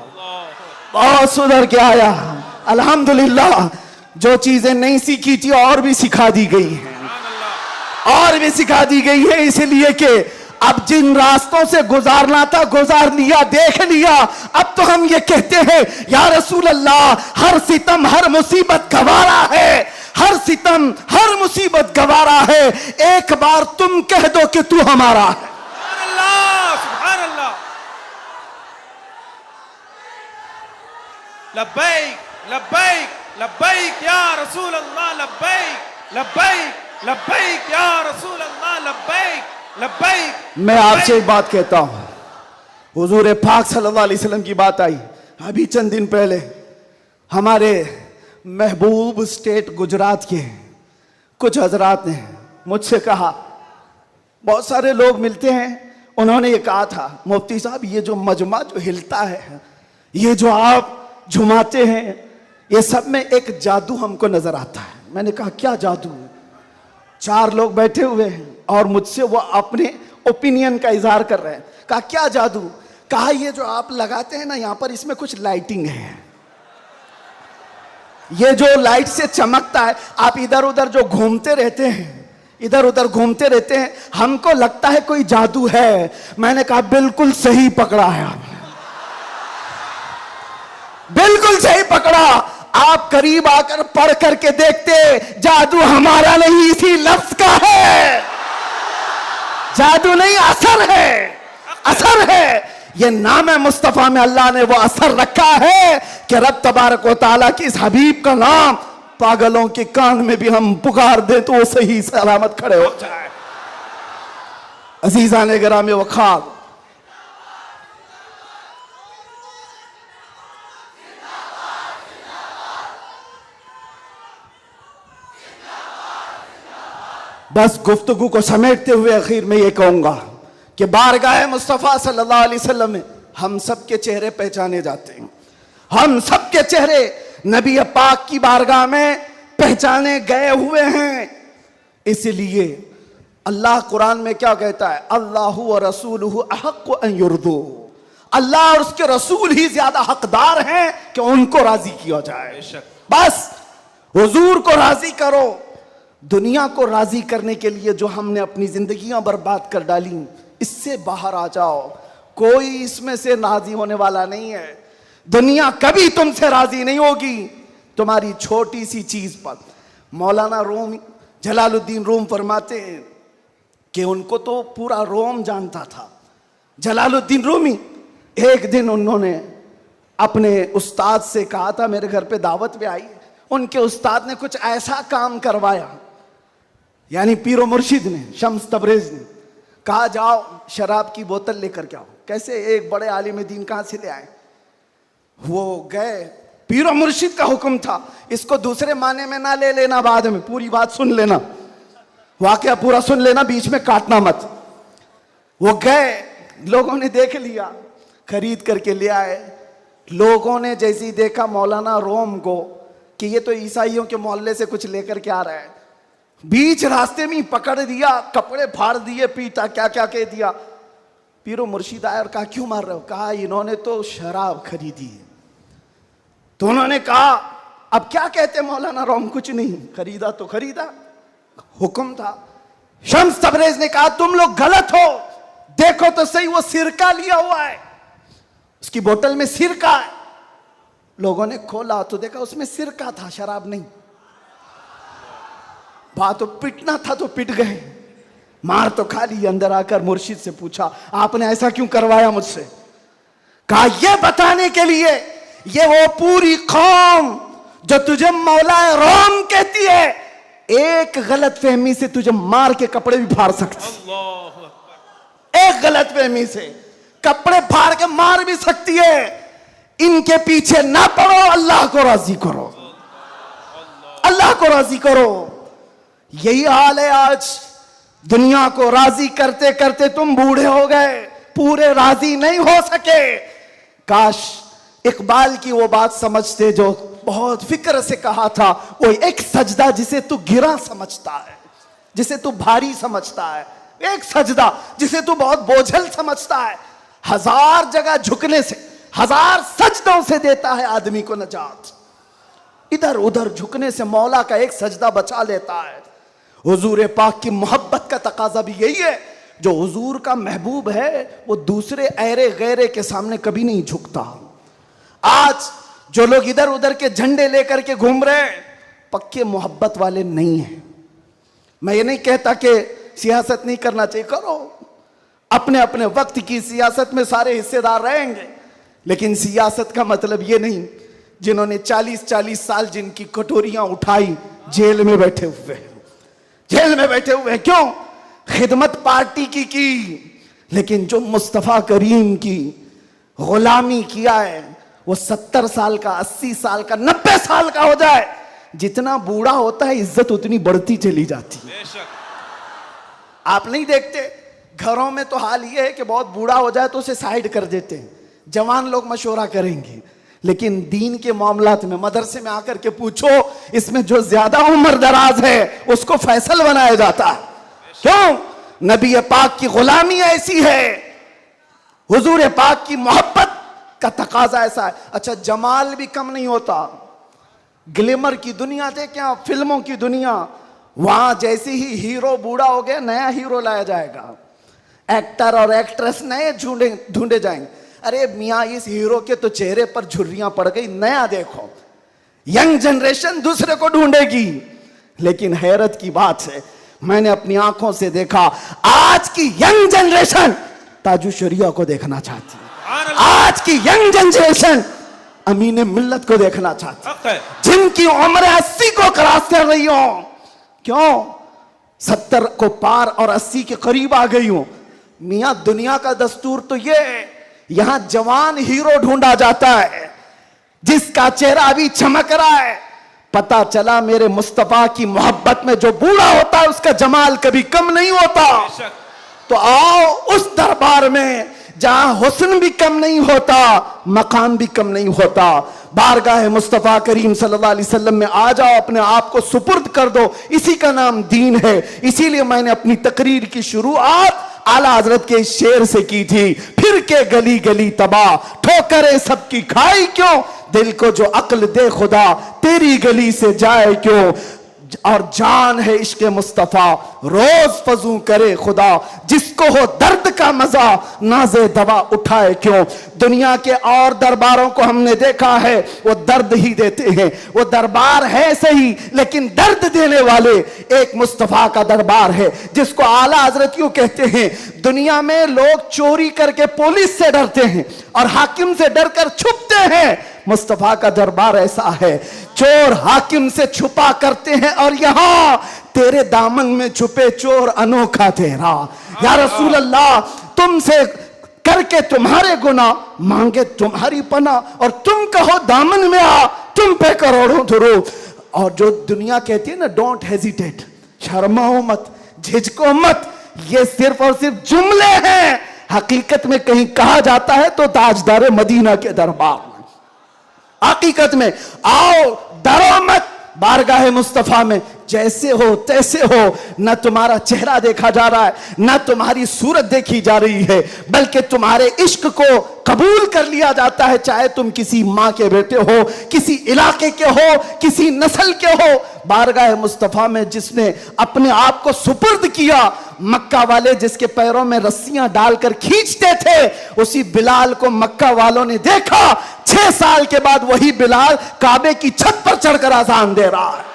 बहुत सुधर के आया। अल्हम्दुलिल्लाह, जो चीजें नहीं सीखी थी और भी सिखा दी गई है, और भी सिखा दी गई है। इसलिए कि अब जिन रास्तों से गुजारना था गुजार लिया, देख लिया। अब तो हम ये कहते हैं या रसूल अल्लाह, हर सितम हर मुसीबत गवारा है, हर सितम हर मुसीबत गवारा है, एक बार तुम कह दो कि तू हमारा है। सुभान अल्लाह, सुभान अल्लाह। लब्बैक लब्बैक लब्बैक या रसूल अल्लाह लब्बैक लब्बैक लब्बैक या रसूल अल्लाह लब्बैक लब्बैक। मैं आपसे एक बात कहता हूं, हुजूर पाक सल्लल्लाहु अलैहि वसल्लम की बात आई अभी चंद दिन पहले। हमारे महबूब स्टेट गुजरात के कुछ हजरात ने मुझसे कहा, बहुत सारे लोग मिलते हैं, उन्होंने ये कहा था, मुफ्ती साहब ये जो मजमा जो हिलता है, ये जो आप झुमाते हैं, ये सब में एक जादू हमको नजर आता है। मैंने कहा क्या जादू? 4 लोग बैठे हुए हैं और मुझसे वो अपने ओपिनियन का इजहार कर रहे हैं। कहा क्या जादू? कहा ये जो आप लगाते हैं ना यहाँ पर, इसमें कुछ लाइटिंग है, ये जो लाइट से चमकता है, आप इधर उधर जो घूमते रहते हैं, इधर उधर घूमते रहते हैं, हमको लगता है कोई जादू है। मैंने कहा बिल्कुल सही पकड़ा है आपने, बिल्कुल सही पकड़ा। आप करीब आकर पढ़ करके देखते, जादू हमारा नहीं इसी लफ्ज का है, जादू नहीं असर है, असर है। ये नाम मुस्तफा में अल्लाह ने वो असर रखा है कि रब तबारक व तआला की इस हबीब का नाम पागलों के कान में भी हम पुकार दे तो वो सही सलामत खड़े हो जाए। अजीजा ने गिरामे वखार, बस गुफ्तगू को समेटते हुए आखिर में ये कहूंगा कि बारगाह मुस्तफ़ा सल्लल्लाहु अलैहि वसल्लम में हम सब के चेहरे पहचाने जाते हैं, हम सब के चेहरे नबी पाक की बारगाह में पहचाने गए हुए हैं। इसलिए अल्लाह कुरान में क्या कहता है? अल्लाहु व रसूलुहु अहक्कु अन युर्दू। अल्लाह और उसके रसूल ही ज्यादा हकदार हैं कि उनको राजी किया जाए। बस हुजूर को राजी करो। दुनिया को राजी करने के लिए जो हमने अपनी जिंदगियां बर्बाद कर डाली, इससे बाहर आ जाओ। कोई इसमें से राजी होने वाला नहीं है। दुनिया कभी तुमसे राजी नहीं होगी तुम्हारी छोटी सी चीज पर। मौलाना रूम जलालुद्दीन रूम फरमाते हैं कि उनको तो पूरा रोम जानता था। जलालुद्दीन रूमी, एक दिन उन्होंने अपने उस्ताद से कहा था, मेरे घर पे दावत पे आई। उनके उस्ताद ने कुछ ऐसा काम करवाया, यानी पीरो मुर्शिद ने, शम्स तबरेज ने कहा जाओ शराब की बोतल लेकर के आओ। कैसे? एक बड़े आलिम दीन कहां से ले आए? वो गए, पीरो मुर्शिद का हुक्म था। इसको दूसरे माने में ना ले लेना, बाद में पूरी बात सुन लेना, वाकया पूरा सुन लेना, बीच में काटना मत। वो गए, लोगों ने देख लिया, खरीद करके ले आए। लोगों ने जैसे ही देखा मौलाना रोम को कि ये तो ईसाइयों के मोहल्ले से कुछ लेकर के आ रहा है, बीच रास्ते में पकड़ दिया, कपड़े फाड़ दिए, पीटा, क्या क्या कह दिया। पीरो मुर्शिद आया और कहा क्यों मार रहे हो? कहा इन्होंने तो शराब खरीदी है। तो उन्होंने कहा अब क्या कहते मौलाना रोम? कुछ नहीं, खरीदा तो खरीदा, हुक्म था। शम्स तबरेज ने कहा तुम लोग गलत हो, देखो तो सही, वो सिरका लिया हुआ है, उसकी बोतल में सिरका है। लोगों ने खोला तो देखा उसमें सिरका था, शराब नहीं। बात तो पिटना था तो पिट गए, मार तो खा ली। अंदर आकर मुर्शिद से पूछा आपने ऐसा क्यों करवाया मुझसे? कहा यह बताने के लिए ये वो पूरी कौम जो तुझे मौला रोम कहती है, एक गलत फहमी से तुझे मार के कपड़े भी फाड़ सकती। एक गलत फहमी से कपड़े फाड़ के मार भी सकती है। इनके पीछे ना पड़ो, अल्लाह को राजी करो, अल्लाह को राजी करो। यही हाल है आज। दुनिया को राजी करते करते तुम बूढ़े हो गए, पूरे राजी नहीं हो सके। काश इकबाल की वो बात समझते जो बहुत फिक्र से कहा था, वो एक सजदा जिसे तू गिरा समझता है, जिसे तू भारी समझता है, एक सजदा जिसे तू बहुत बोझल समझता है, 1000 जगह झुकने से, 1000 सजदों से देता है आदमी को नजात। इधर उधर झुकने से मौला का एक सजदा बचा लेता है। हुजूर पाक की मोहब्बत का तकाजा भी यही है। जो हुजूर का महबूब है वो दूसरे ऐरे गैरे के सामने कभी नहीं झुकता। आज जो लोग इधर उधर के झंडे लेकर के घूम रहे हैं, पक्के मोहब्बत वाले नहीं हैं। मैं ये नहीं कहता कि सियासत नहीं करना चाहिए, करो, अपने अपने वक्त की सियासत में सारे हिस्सेदार रहेंगे, लेकिन सियासत का मतलब ये नहीं जिन्होंने 40-40 साल जिनकी कटोरियां उठाई जेल में बैठे हुए हैं, जेल में बैठे हुए हैं। क्यों? खिदमत पार्टी की, लेकिन जो मुस्तफा करीम की गुलामी किया है वो 70 साल का, 80 साल का, 90 साल का हो जाए, जितना बूढ़ा होता है इज्जत उतनी बढ़ती चली जाती है। आप नहीं देखते घरों में तो हाल ये है कि बहुत बूढ़ा हो जाए तो उसे साइड कर देते हैं, जवान लोग मशवरा करेंगे, लेकिन दीन के मामलात में मदरसे में आकर के पूछो, इसमें जो ज्यादा उम्र दराज है उसको फैसल बनाया जाता है। क्यों? नबी पाक की गुलामी ऐसी है, हुजूर पाक की मोहब्बत का तकाजा ऐसा है। अच्छा, जमाल भी कम नहीं होता। ग्लैमर की दुनिया देखें आप, फिल्मों की दुनिया, वहां जैसे ही हीरो बूढ़ा हो गया नया हीरो लाया जाएगा, एक्टर और एक्ट्रेस नए ढूंढे जाएंगे। अरे मियाँ इस हीरो के तो चेहरे पर झुर्रियां पड़ गई, नया देखो। यंग जनरेशन दूसरे को ढूंढेगी, लेकिन हैरत की बात है मैंने अपनी आंखों से देखा आज की यंग जनरेशन ताजु शरिया को देखना चाहती है। आज की यंग जनरेशन अमीन मिल्लत को देखना चाहती है, जिनकी उम्र 80 को क्रॉस कर रही हो। क्यों? 70 को पार और 80 के करीब आ गई हूं। मियां दुनिया का दस्तूर तो ये है, यहां जवान हीरो ढूंढा जाता है जिसका चेहरा अभी चमक रहा है। पता चला मेरे मुस्तफा की मोहब्बत में जो बूढ़ा होता है उसका जमाल कभी कम नहीं होता। तो आओ उस दरबार में जहां हुस्न भी कम नहीं होता, मकाम भी कम नहीं होता। बारगाह मुस्तफ़ा करीम सल्लल्लाहु अलैहि वसल्लम में आ जाओ, अपने आप को सुपुर्द कर दो, इसी का नाम दीन है। इसीलिए मैंने अपनी तकरीर की शुरुआत आला हजरत के शेर से की थी, फिर के गली गली तबाह, ठोकरें सबकी खाई क्यों, दिल को जो अक्ल दे खुदा, तेरी गली से जाए क्यों। और जान है इश्क मुस्तफा, रोज फजू करे खुदा, जिसको हो दर्द का मजा, नाज़े दवा उठाए क्यों। दुनिया के और दरबारों को हमने देखा है, वो दर्द ही देते हैं, वो दरबार है सही लेकिन दर्द देने वाले एक मुस्तफा का दरबार है, जिसको आला हजरत क्यों कहते हैं। दुनिया में लोग चोरी करके पुलिस से डरते हैं और हाकिम से डरकर छुपते हैं, मुस्तफा का दरबार ऐसा है, चोर हाकिम से छुपा करते हैं और यहां तेरे दामन में छुपे चोर अनोखा तेरा। या रसूल अल्लाह, तुमसे करके तुम्हारे गुनाह, मांगे तुम्हारी पना, और तुम कहो दामन में आ, तुम पे करोड़ों दुरूद। और जो दुनिया कहती है ना, डोंट हेजिटेट, शर्माओ मत, झिझको मत, ये सिर्फ और सिर्फ जुमले हैं। हकीकत में कहीं कहा जाता है तो ताजदार मदीना के दरबार में, हकीकत में आओ, डरो मत, बारगाह मुस्तफा में जैसे हो तैसे हो। न तुम्हारा चेहरा देखा जा रहा है, न तुम्हारी सूरत देखी जा रही है, बल्कि तुम्हारे इश्क को कबूल कर लिया जाता है, चाहे तुम किसी माँ के बेटे हो, किसी इलाके के हो, किसी नस्ल के हो। बारगाह मुस्तफा में जिसने अपने आप को सुपुर्द किया, मक्का वाले जिसके पैरों में रस्सियां डालकर खींचते थे, उसी बिलाल को मक्का वालों ने देखा। 6 साल के बाद वही बिलाल काबे की छत पर चढ़कर अजान दे रहा है,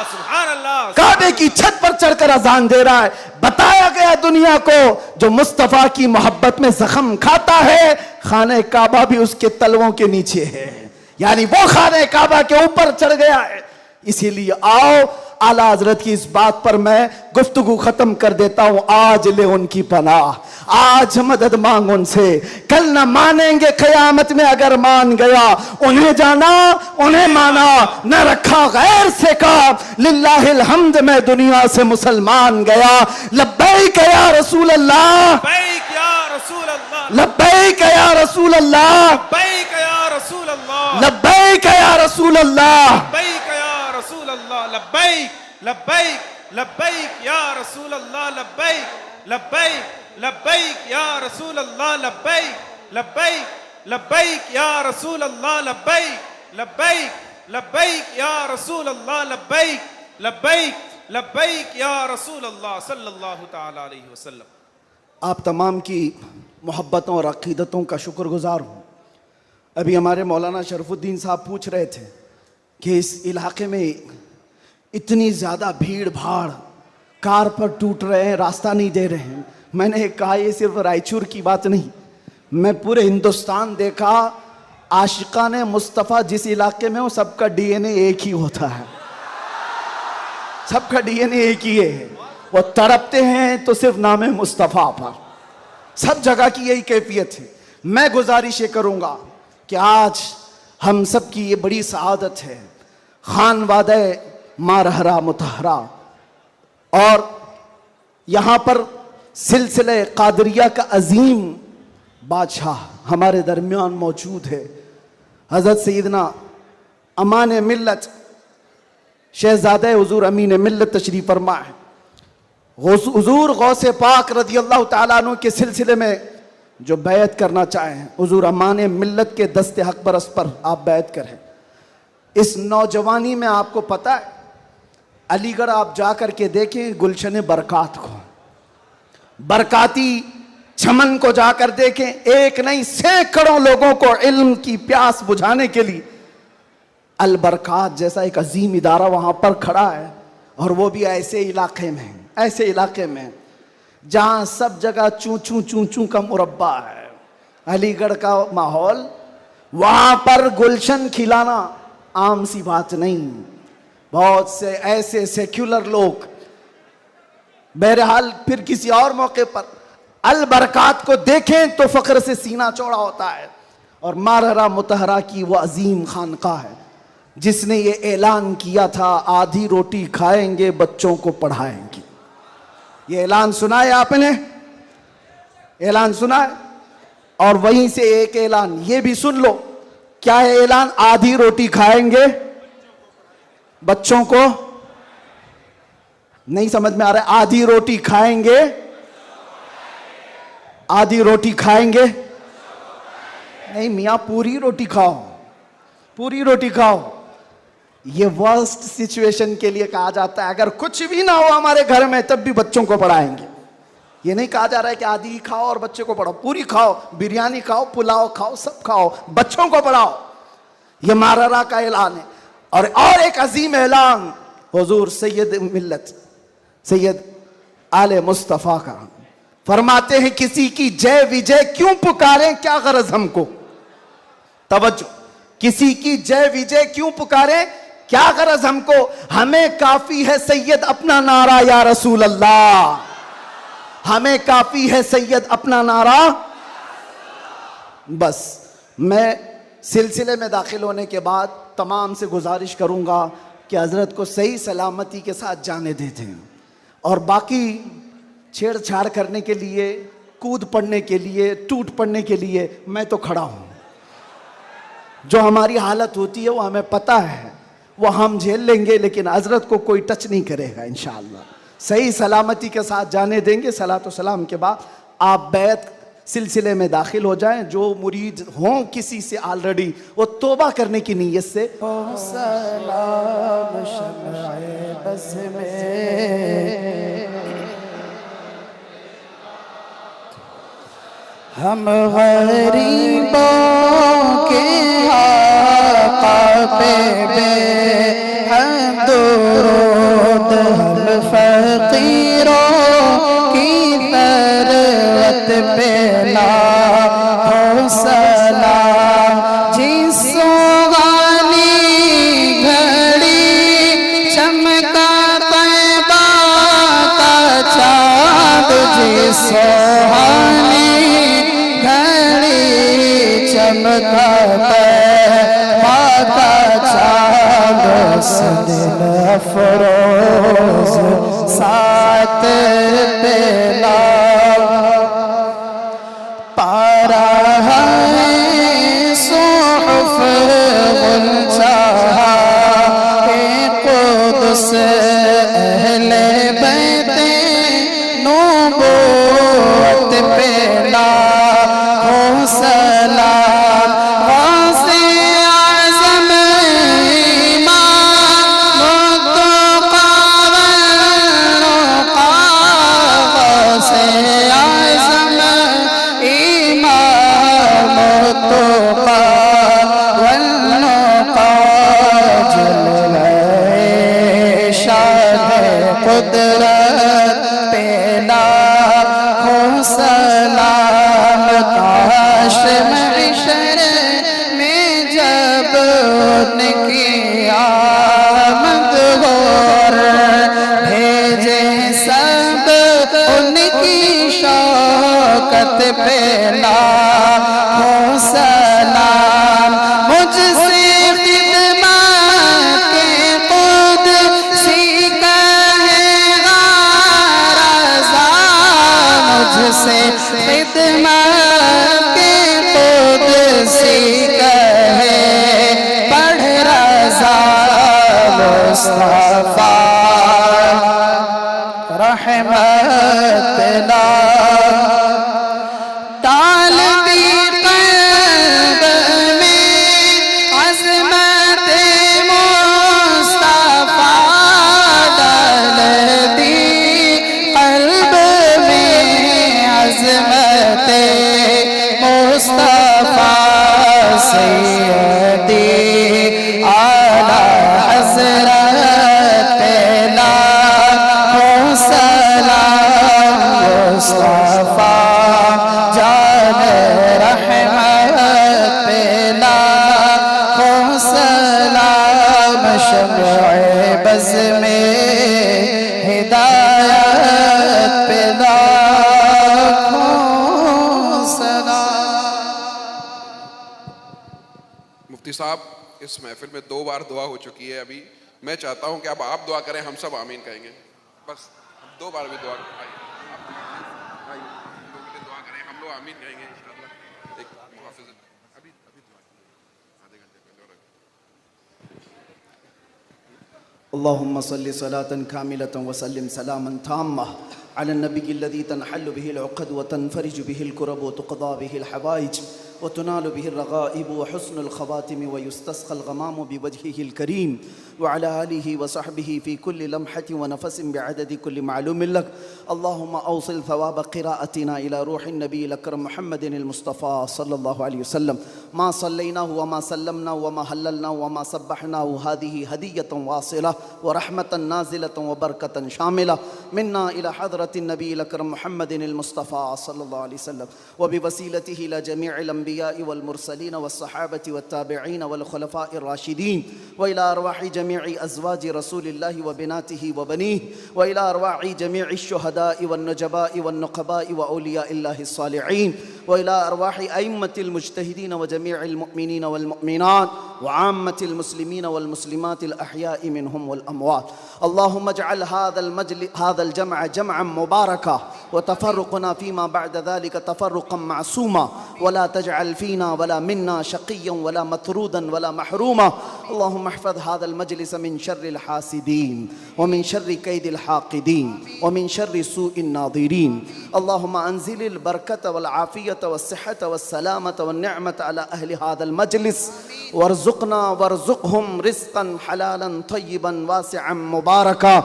सुभान अल्लाह, काबे की छत पर चढ़कर अजान दे रहा है। बताया गया दुनिया को, जो मुस्तफा की मोहब्बत में जख्म खाता है, खाने काबा भी उसके तलवों के नीचे है, यानी वो खाने काबा के ऊपर चढ़ गया है। इसीलिए आओ, आला हजरत की इस बात पर मैं गुफ्तगू खत्म कर देता हूं। आज ले उनकी पनाह, आज मदद मांग उनसे, कल न मानेंगे कयामत में अगर मान गया। उन्हें जाना, उन्हें माना, न रखा गैर से काम, लिल्लाहिल हम्द में दुनिया से मुसलमान गया। लब्बैक या रसूल अल्लाह, लब्बैक या रसूल अल्लाह, लब्बैक या रसूल अल्लाह, लब्बैक या रसूल अल्लाह, लब्बैक या रसूल अल्लाह, लब्बैक या रसूल अल्लाह, लब्बैक लब्बैक लब्बैक या रसूल अल्लाह, लब्बैक लब्बैक लब्बैक या रसूल अल्लाह, लब्बैक लब्बैक लब्बैक या रसूल अल्लाह, लब्बैक लब्बैक लब्बैक या रसूल अल्लाह, लब्बैक लब्बैक लब्बैक या रसूल अल्लाह सल्लल्लाहु तआला अलैहि वसल्लम। आप तमाम की मोहब्बतों और अकीदतों का शुक्रगुजार हूँ। अभी हमारे मौलाना शरफुद्दीन साहब पूछ रहे थे कि इस इलाके में इतनी ज़्यादा भीड़ भाड़, कार पर टूट रहे हैं, रास्ता नहीं दे रहे हैं। मैंने कहा ये सिर्फ रायचूर की बात नहीं, मैं पूरे हिंदुस्तान देखा, आशिकाने मुस्तफ़ा जिस इलाके में हो सबका डीएनए एक ही होता है, सबका डीएनए एक ही है। वो तड़पते हैं तो सिर्फ नाम मुस्तफ़ा पर, सब जगह की यही कैफियत है। मैं गुजारिश ये करूँगा कि आज हम सब की ये बड़ी सआदत है, खान वादे मारहरा मुतहरा, और यहाँ पर सिलसिले कादरिया का अजीम बादशाह हमारे दरमियान मौजूद है। हज़रत सैयदना अमान मिल्लत शहजादे हुजूर अमीन मिल्लत तशरीफ़ फरमा है। हुजूर गौसे पाक रज़ी अल्लाह तआला अन्हु के सिलसिले में जो बैत करना चाहें, हुजूर अमान मिल्लत के दस्ते हक बरस पर आप बैत करें। इस नौजवानी में आपको पता है, अलीगढ़ आप जा कर के देखें गुलशन बरकात को, बरकाती चमन को जाकर देखें, एक नहीं सैकड़ों लोगों को इल्म की प्यास बुझाने के लिए अल बरकात जैसा एक अजीम इदारा वहां पर खड़ा है। और वो भी ऐसे इलाके में, ऐसे इलाके में जहां सब जगह चूं चूं चूं चूं का मुरब्बा है। अलीगढ़ का माहौल, वहां पर गुलशन खिलाना आम सी बात नहीं। बहुत से ऐसे सेक्युलर लोग, बहरहाल फिर किसी और मौके पर अल बरकात को देखें तो फख्र से सीना चौड़ा होता है। और मारहरा मुतहरा की वो अजीम खानका है जिसने ये ऐलान किया था, आधी रोटी खाएंगे बच्चों को पढ़ाएंगे। ये ऐलान सुना है आपने? ऐलान सुना है? और वहीं से एक ऐलान ये भी सुन लो। क्या है ऐलान? आधी रोटी खाएंगे, बच्चों को नहीं समझ में आ रहा है। आधी रोटी खाएंगे, आधी रोटी खाएंगे नहीं मियां, पूरी रोटी खाओ, पूरी रोटी खाओ। ये वर्स्ट सिचुएशन के लिए कहा जाता है। अगर कुछ भी ना हो हमारे घर में तब भी बच्चों को पढ़ाएंगे। ये नहीं कहा जा रहा है कि आधी खाओ और बच्चे को पढ़ाओ। पूरी खाओ, बिरयानी खाओ, पुलाव खाओ, सब खाओ, बच्चों को पढ़ाओ। ये मारारा का ऐलान है। और एक अजीम ऐलान हुजूर सैयद मिल्लत सैयद आले मुस्तफा का। फरमाते हैं किसी की जय विजय क्यों पुकारें, क्या गरज हमको। तवज्जो, किसी की जय विजय क्यों पुकारें, क्या गरज हमको। हमें काफी है सैयद अपना नारा या रसूल अल्लाह, हमें काफी है सैयद अपना नारा। बस मैं सिलसिले में दाखिल होने के बाद तमाम से गुजारिश करूंगा कि हजरत को सही सलामती के साथ जाने देते हैं। और बाकी छेड़छाड़ करने के लिए, कूद पड़ने के लिए, टूट पड़ने के लिए मैं तो खड़ा हूं। जो हमारी हालत होती है वो हमें पता है, वो हम झेल लेंगे, लेकिन हजरत को कोई टच नहीं करेगा इंशाअल्लाह। सही सलामती के साथ जाने देंगे। सलातो सलाम के बाद आप बैत सिलसिले में दाखिल हो जाएं। जो मुरीद हों किसी से ऑलरेडी, वो तौबा करने की नीयत से सलाम शम्अए बस में हम गरीबों के आका पे बेहद दुरूद, हम फकीरों की तरवत पे लाखों सलाम। जिस सुहानी घड़ी चमका तैबा का चाँद, जिस सुहानी चमका पाका चाँद, दिल अफरोज सात पेला पारा है सुहुफ गुलजहा कुदस अहले बैते नबूवत पेला हो सलाम। कुदरत पेला हो सलाम। काश महशर में जब उनकी आमद हो, भेजे सब उनकी शौकत पेला हो सलाम। मुझसे से खिदमत के कुदसी कहे पढ़ रज़ा मुस्तफा रहमत ला। डाल दी क़ल्ब में अज़मत मुस्तफा, डाल दी क़ल्ब अज़मत मुस्तफा। सैयदी आला हज़रत लाखों सलाम। मुस्तफा जान रहमत लाखों सलाम। शम्अए बज़ में हिदायत पैदा। मुफ्ती साहब, इस महफिल में 2 बार दुआ हो चुकी है। अभी मैं चाहता हूं कि अब आप दुआ करें, हम सब आमीन कहेंगे। बस 2 बार भी दुआ आइए, दुआ करें, हम लोग आमीन कहेंगे इंशाअल्लाह। एक मुहाफिज अभी अभी आधे घंटे पहले और अल्लाहुम्मा सल्लि सलातन कामिलतन व सल्लिम सलामन ताम्मा अला नबी अल्लज़ी तनहल्लु बिहिल उक़द व तनफरिजु बिहिल कुरब व तुक़दा बिहिल हवाइज व तुनालु बिहिल रग़ाइब व हुस्नुल ख़वातिम व युस्तस्क़ल ग़माम बिवजहिहिल करीम व अला आलिहि व सहबिहि फ़ी कुल्लि लम्हतिन व नफ़सिन बिअददि कुल्लि मालूमिन लक। अल्लाहुम्मा औसिल थवाब क़िराअतिना इला रूहिन नबील अकरम मुहम्मदिनिल मुस्तफ़ा सल्लल्लाहु अलैहि वसल्लम मा सल्लैनाहु व मा सल्लमनाहु व मा हल्ललनाहु व मा सब्बहनाहु हादिही हदियतुन वासिला व रहमतन नाज़िलतुन व बरकतन शामिला मिन्ना इला हज़रतिन नबील अकरम मुहम्मदिनिल मुस्तफ़ा सल्लल्लाहु अलैहि वसल्लम व बिवसीलतिही इला जमीइल अंबियाइ वल मुरसलीन व सहाबति व ताबिईन वल खुलफ़ाइर राशिदीन व इला अरवाहि जमीइ अज़वाजि रसूलिल्लाहि व बिनातिही व बनीहि व इला अरवाहि जमीइ शुहदाइ वन नुजबाइ वन नुक़बाइ व औलियाइल्लाहि सालिहीन व इला अरवाहि अइम्मतिल मुज्तहिदीन व जमीइल मुअमिनीन वल मुअमिनात व आम्मतिल मुस्लिमीन वल मुस्लिमातिल अहयाइ मिनहुम वल अमवात। अल्लाहुम्मा इजअल हाज़ल जमअ जमअन मुबारका व तफ़र्रुक़ना फ़ीमा बअद ज़ालिका तफ़र्रुक़न मासूमा व ला तजअल फ़ीना वला मिन्ना शक़िय्यन वला मतरूदन वला महरूमा। अल्लाहुम्मा अहफ़ज़ हाज़ल मजलिस मिन शर्रिल हासिदीन व मिन शर्रि कैदिल हाक़िदीन व मिन शर्रि सूइन नाज़िरीन। अल्लाहुम्मा अंज़िलिल बरकत वल आफ़ियत वस सिहत वस सलामत वन निअमत अला अहलि हाज़ल मजलिस वर्ज़ुक़ना वर्ज़ुक़हुम रिज़्क़न हलालन तय्यिबन वासिअन मुबारका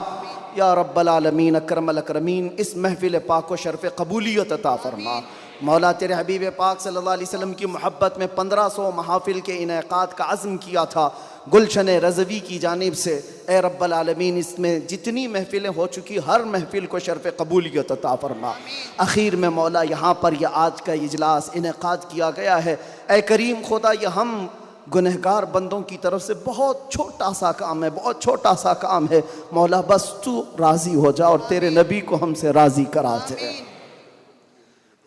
या रब्बल आलमीन अकरमल अकरमीन। इस महफ़िल पाक को शर्फ़ क़बूलियत अता फ़रमा। मौला तेरे हबीब पाक सल्लल्लाहु अलैहि वसल्लम की मोहब्बत में 1500 महाफ़िल के इनेक़ाद का अज़्म किया था गुलशन रज़वी की जानिब से। ए रब्बल आलमीन, इसमें जितनी महफ़िलें हो चुकी हर महफ़िल को शर्फ़ क़बूलियत अता फ़रमा। आखिर में मौला यहाँ पर यह आज का इजलास इनेक़ाद किया गया है। ए करीम खुदा, यह हम गुनहगार बंदों की तरफ से बहुत छोटा सा काम है, बहुत छोटा सा काम है। मौला बस तू राज़ी हो जा और तेरे नबी को हमसे राज़ी करा दे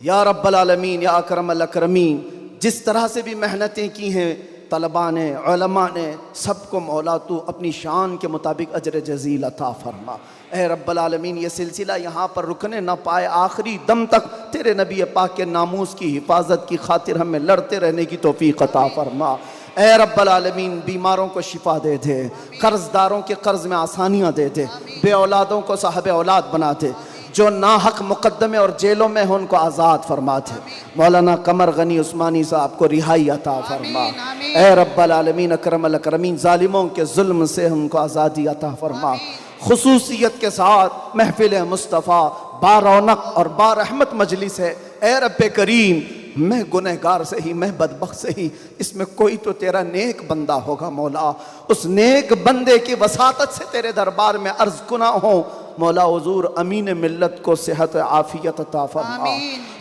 या रब्बल आलमीन या अकरमल अकरमीन। जिस तरह से भी मेहनतें की हैं तलबा ने, उलमा ने, सबको मौला तू अपनी शान के मुताबिक अजर जज़ील अता फ़रमा। ए रब्बल आलमीन, ये सिलसिला यहाँ पर रुकने न पाए, आखिरी दम तक तेरे नबी पाक के नामूस की हिफाजत की खातिर हमें लड़ते रहने की तौफ़ीक़ अता फ़रमा। ए रब्बल आलमीन, बीमारों को शिफा दे दे, कर्ज़दारों के कर्ज़ में आसानियाँ दे दे, बे औलादों को साहब औलाद बना दे, जो नाहक मुकद्दमे और जेलों में हो उनको आज़ाद फरमा दे। मौलाना कमर गनी उस्मानी साहब को रिहाई अता फरमा। ए रब्बल आलमीन अकरमल अकरमीन, ज़ालिमों के जुल्म से हमको आज़ादी अता फरमा। खुसूसियत के साथ महफिल मुस्तफ़ा बारौनक और बारहमत मजलिस है। ए रब्बे करीम, मैं गुनहगार से ही, मैं बदबख्त से ही, इसमें कोई तो तेरा नेक बंदा होगा मौला। उस नेक बंदे की वसातत से तेरे दरबार में अर्ज़ कुना हो मौला, हुज़ूर अमीन मिल्लत को सेहत आफियत अता फरमा,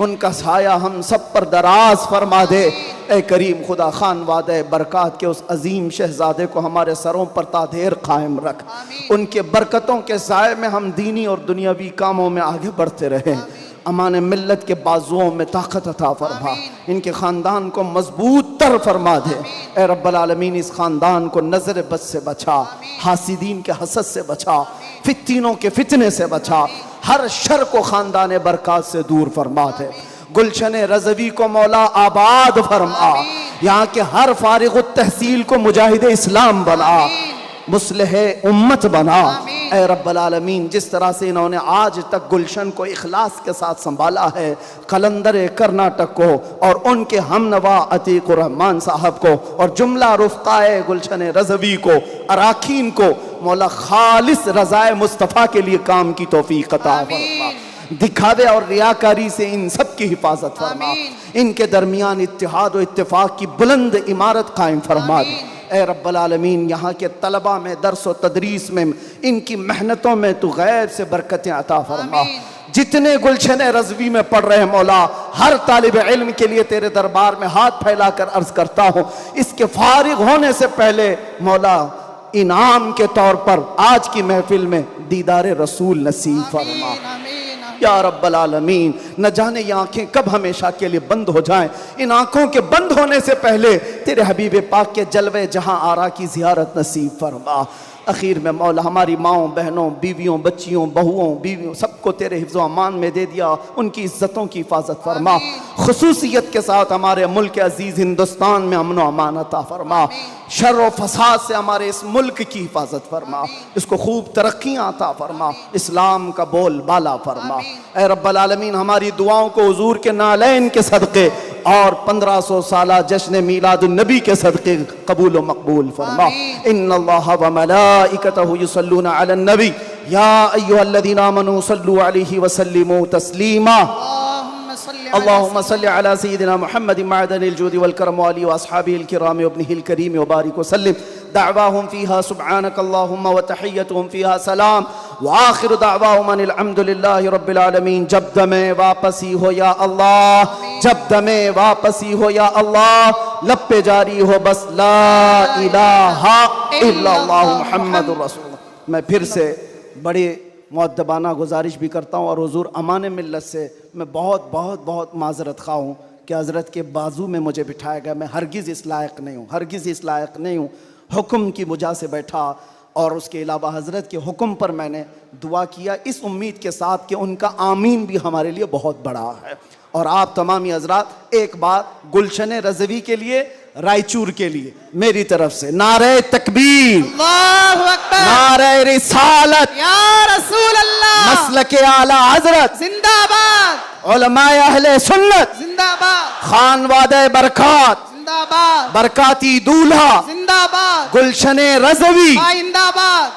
उनका साया हम सब पर दराज फरमा दे। ए करीम खुदा, खान वादे बरक़ात के उस अजीम शहजादे को हमारे सरों पर तादेर कायम रख। उनके बरकतों के साए में हम दीनी और दुनियावी कामों में आगे बढ़ते रहें। अमान मिल्लत के बाजुओं में ताकत अता फरमा, इनके ख़ानदान को मजबूत तर फरमा दे। ए रब्बल आलमीन, इस ख़ानदान को नज़र बद से बचा, हासिदीन के हसद से बचा, फित्तीनों के फितने से बचा, हर शर को ख़ानदान बरक़ात से दूर फरमा दे। गुलशन रज़वी को मौला आबाद फरमा, यहाँ के हर फारिग़ुत तहसील को मुजाहिद इस्लाम बना, मुस्लिह उम्मत बना। ए रब्बल आलमीन, जिस तरह से इन्होंने आज तक गुलशन को इखलास के साथ संभाला है, कलंदर कर्नाटक को और उनके हमनवा अतीक़ुर रहमान साहब को और जुमला रुफ़क़ाए गुलशन रज़वी को, अराकीन को मौला खालिस रज़ाए मुस्तफ़ा के लिए काम की तौफ़ीक़ अता फरमा। दिखावे और रियाकारी से इन सब की हिफाजत फरमा, इनके दरमियान इत्तिहाद और इत्तिफ़ाक़ की बुलंद इमारत कायम फरमा दे। ए रब्बल आलमीन, यहाँ के तलबा में, दर्स व तदरीस में, इनकी मेहनतों में तू गैब से बरकतें अता फरमा। जितने गुलशन रज़वी में पढ़ रहे हैं मौला, हर तालिब इल्म के लिए तेरे दरबार में हाथ फैलाकर अर्ज़ करता हूँ, इसके फारिग होने से पहले मौला इनाम के तौर पर आज की महफिल में दीदार रसूल नसीब फरमा या रब्बल आलमीन। न जाने ये आँखें कब हमेशा के लिए बंद हो जाएं। इन आँखों के बंद होने से पहले तेरे हबीब पाक के जलवे जहां आरा की ज़ियारत नसीब फरमा। आखिर में मौला हमारी माओं, बहनों, बीवियों, बच्चियों, बहुओं, बीवियों सबको तेरे हिफ्ज़ो अमान में दे दिया, उनकी इज्जतों की हिफाजत फरमा। खुसूसियत के साथ हमारे मुल्क अजीज़ हिंदुस्तान में अमन व अमान अता फरमा। शर व फसाद से हमारे इस मुल्क की हिफाजत फरमा, इसको खूब तरक्कियाँ अता फरमा, इस्लाम का बोल बाला फरमा। ऐ रब्बल आलमीन हमारी दुआओं को हुजूर के नालैन के सदक़े और 1500 साला जश्न मीलादुन नबी के सदक़े कबूल व मकबूल फरमा। इन्नल्लाह व मलाइकतहु युसल्लूना अलन नबी या अय्युहल्लज़ीना आमनू सल्लू अलैहि व सल्लिमू तस्लीमा। अल्लाहुम्मा सल्लि अला सय्यिदिना मुहम्मदिन मअदनिल जूदि वल करम व आलिहि व अस्हाबिहिल किराम व इब्निहिल करीम व बारिक व सल्लिम। दअवाहुम फीहा सुब्हानकल्लाहुम्मा व तहिय्यतुहुम फीहा सलाम व आखिरु दअवाहुम अनिल हम्दुलिल्लाहि रब्बिल आलमीन। जब दमे वापसी हो या अल्लाह, जब दमे वापसी हो या अल्लाह, लब पे जारी हो बस ला इलाहा इल्लल्लाहु मुहम्मदुर रसूलुल्लाह। मैं फिर से बड़े मुअद्दबाना गुजारिश भी करता हूँ और हुजूर अमान मिल्लत से मैं बहुत माजरत खा हूँ कि हज़रत के बाजू में मुझे बिठाया गया। मैं हरगिज़ इस लायक नहीं हूँ, हरगिज़ इस लायक नहीं हूँ। हुक्म की वजह से बैठा और उसके अलावा हज़रत के हुक्म पर मैंने दुआ किया, इस उम्मीद के साथ कि उनका आमीन भी हमारे लिए बहुत बड़ा है। और आप तमामी हज़रात एक बार गुलशन रज़वी के लिए, रायचूर के लिए मेरी तरफ से नारे तकबीर, अल्लाहु अकबर, नारे रिसालत या रसूल अल्लाह, मसलके आला हज़रत जिंदाबाद, उलमाए अहले सुन्नत जिंदाबाद, खानवादे बरकात, जिंदाबाद, बरकाती दूल्हा, जिंदाबाद, गुलशन रज़वी जिंदाबाद,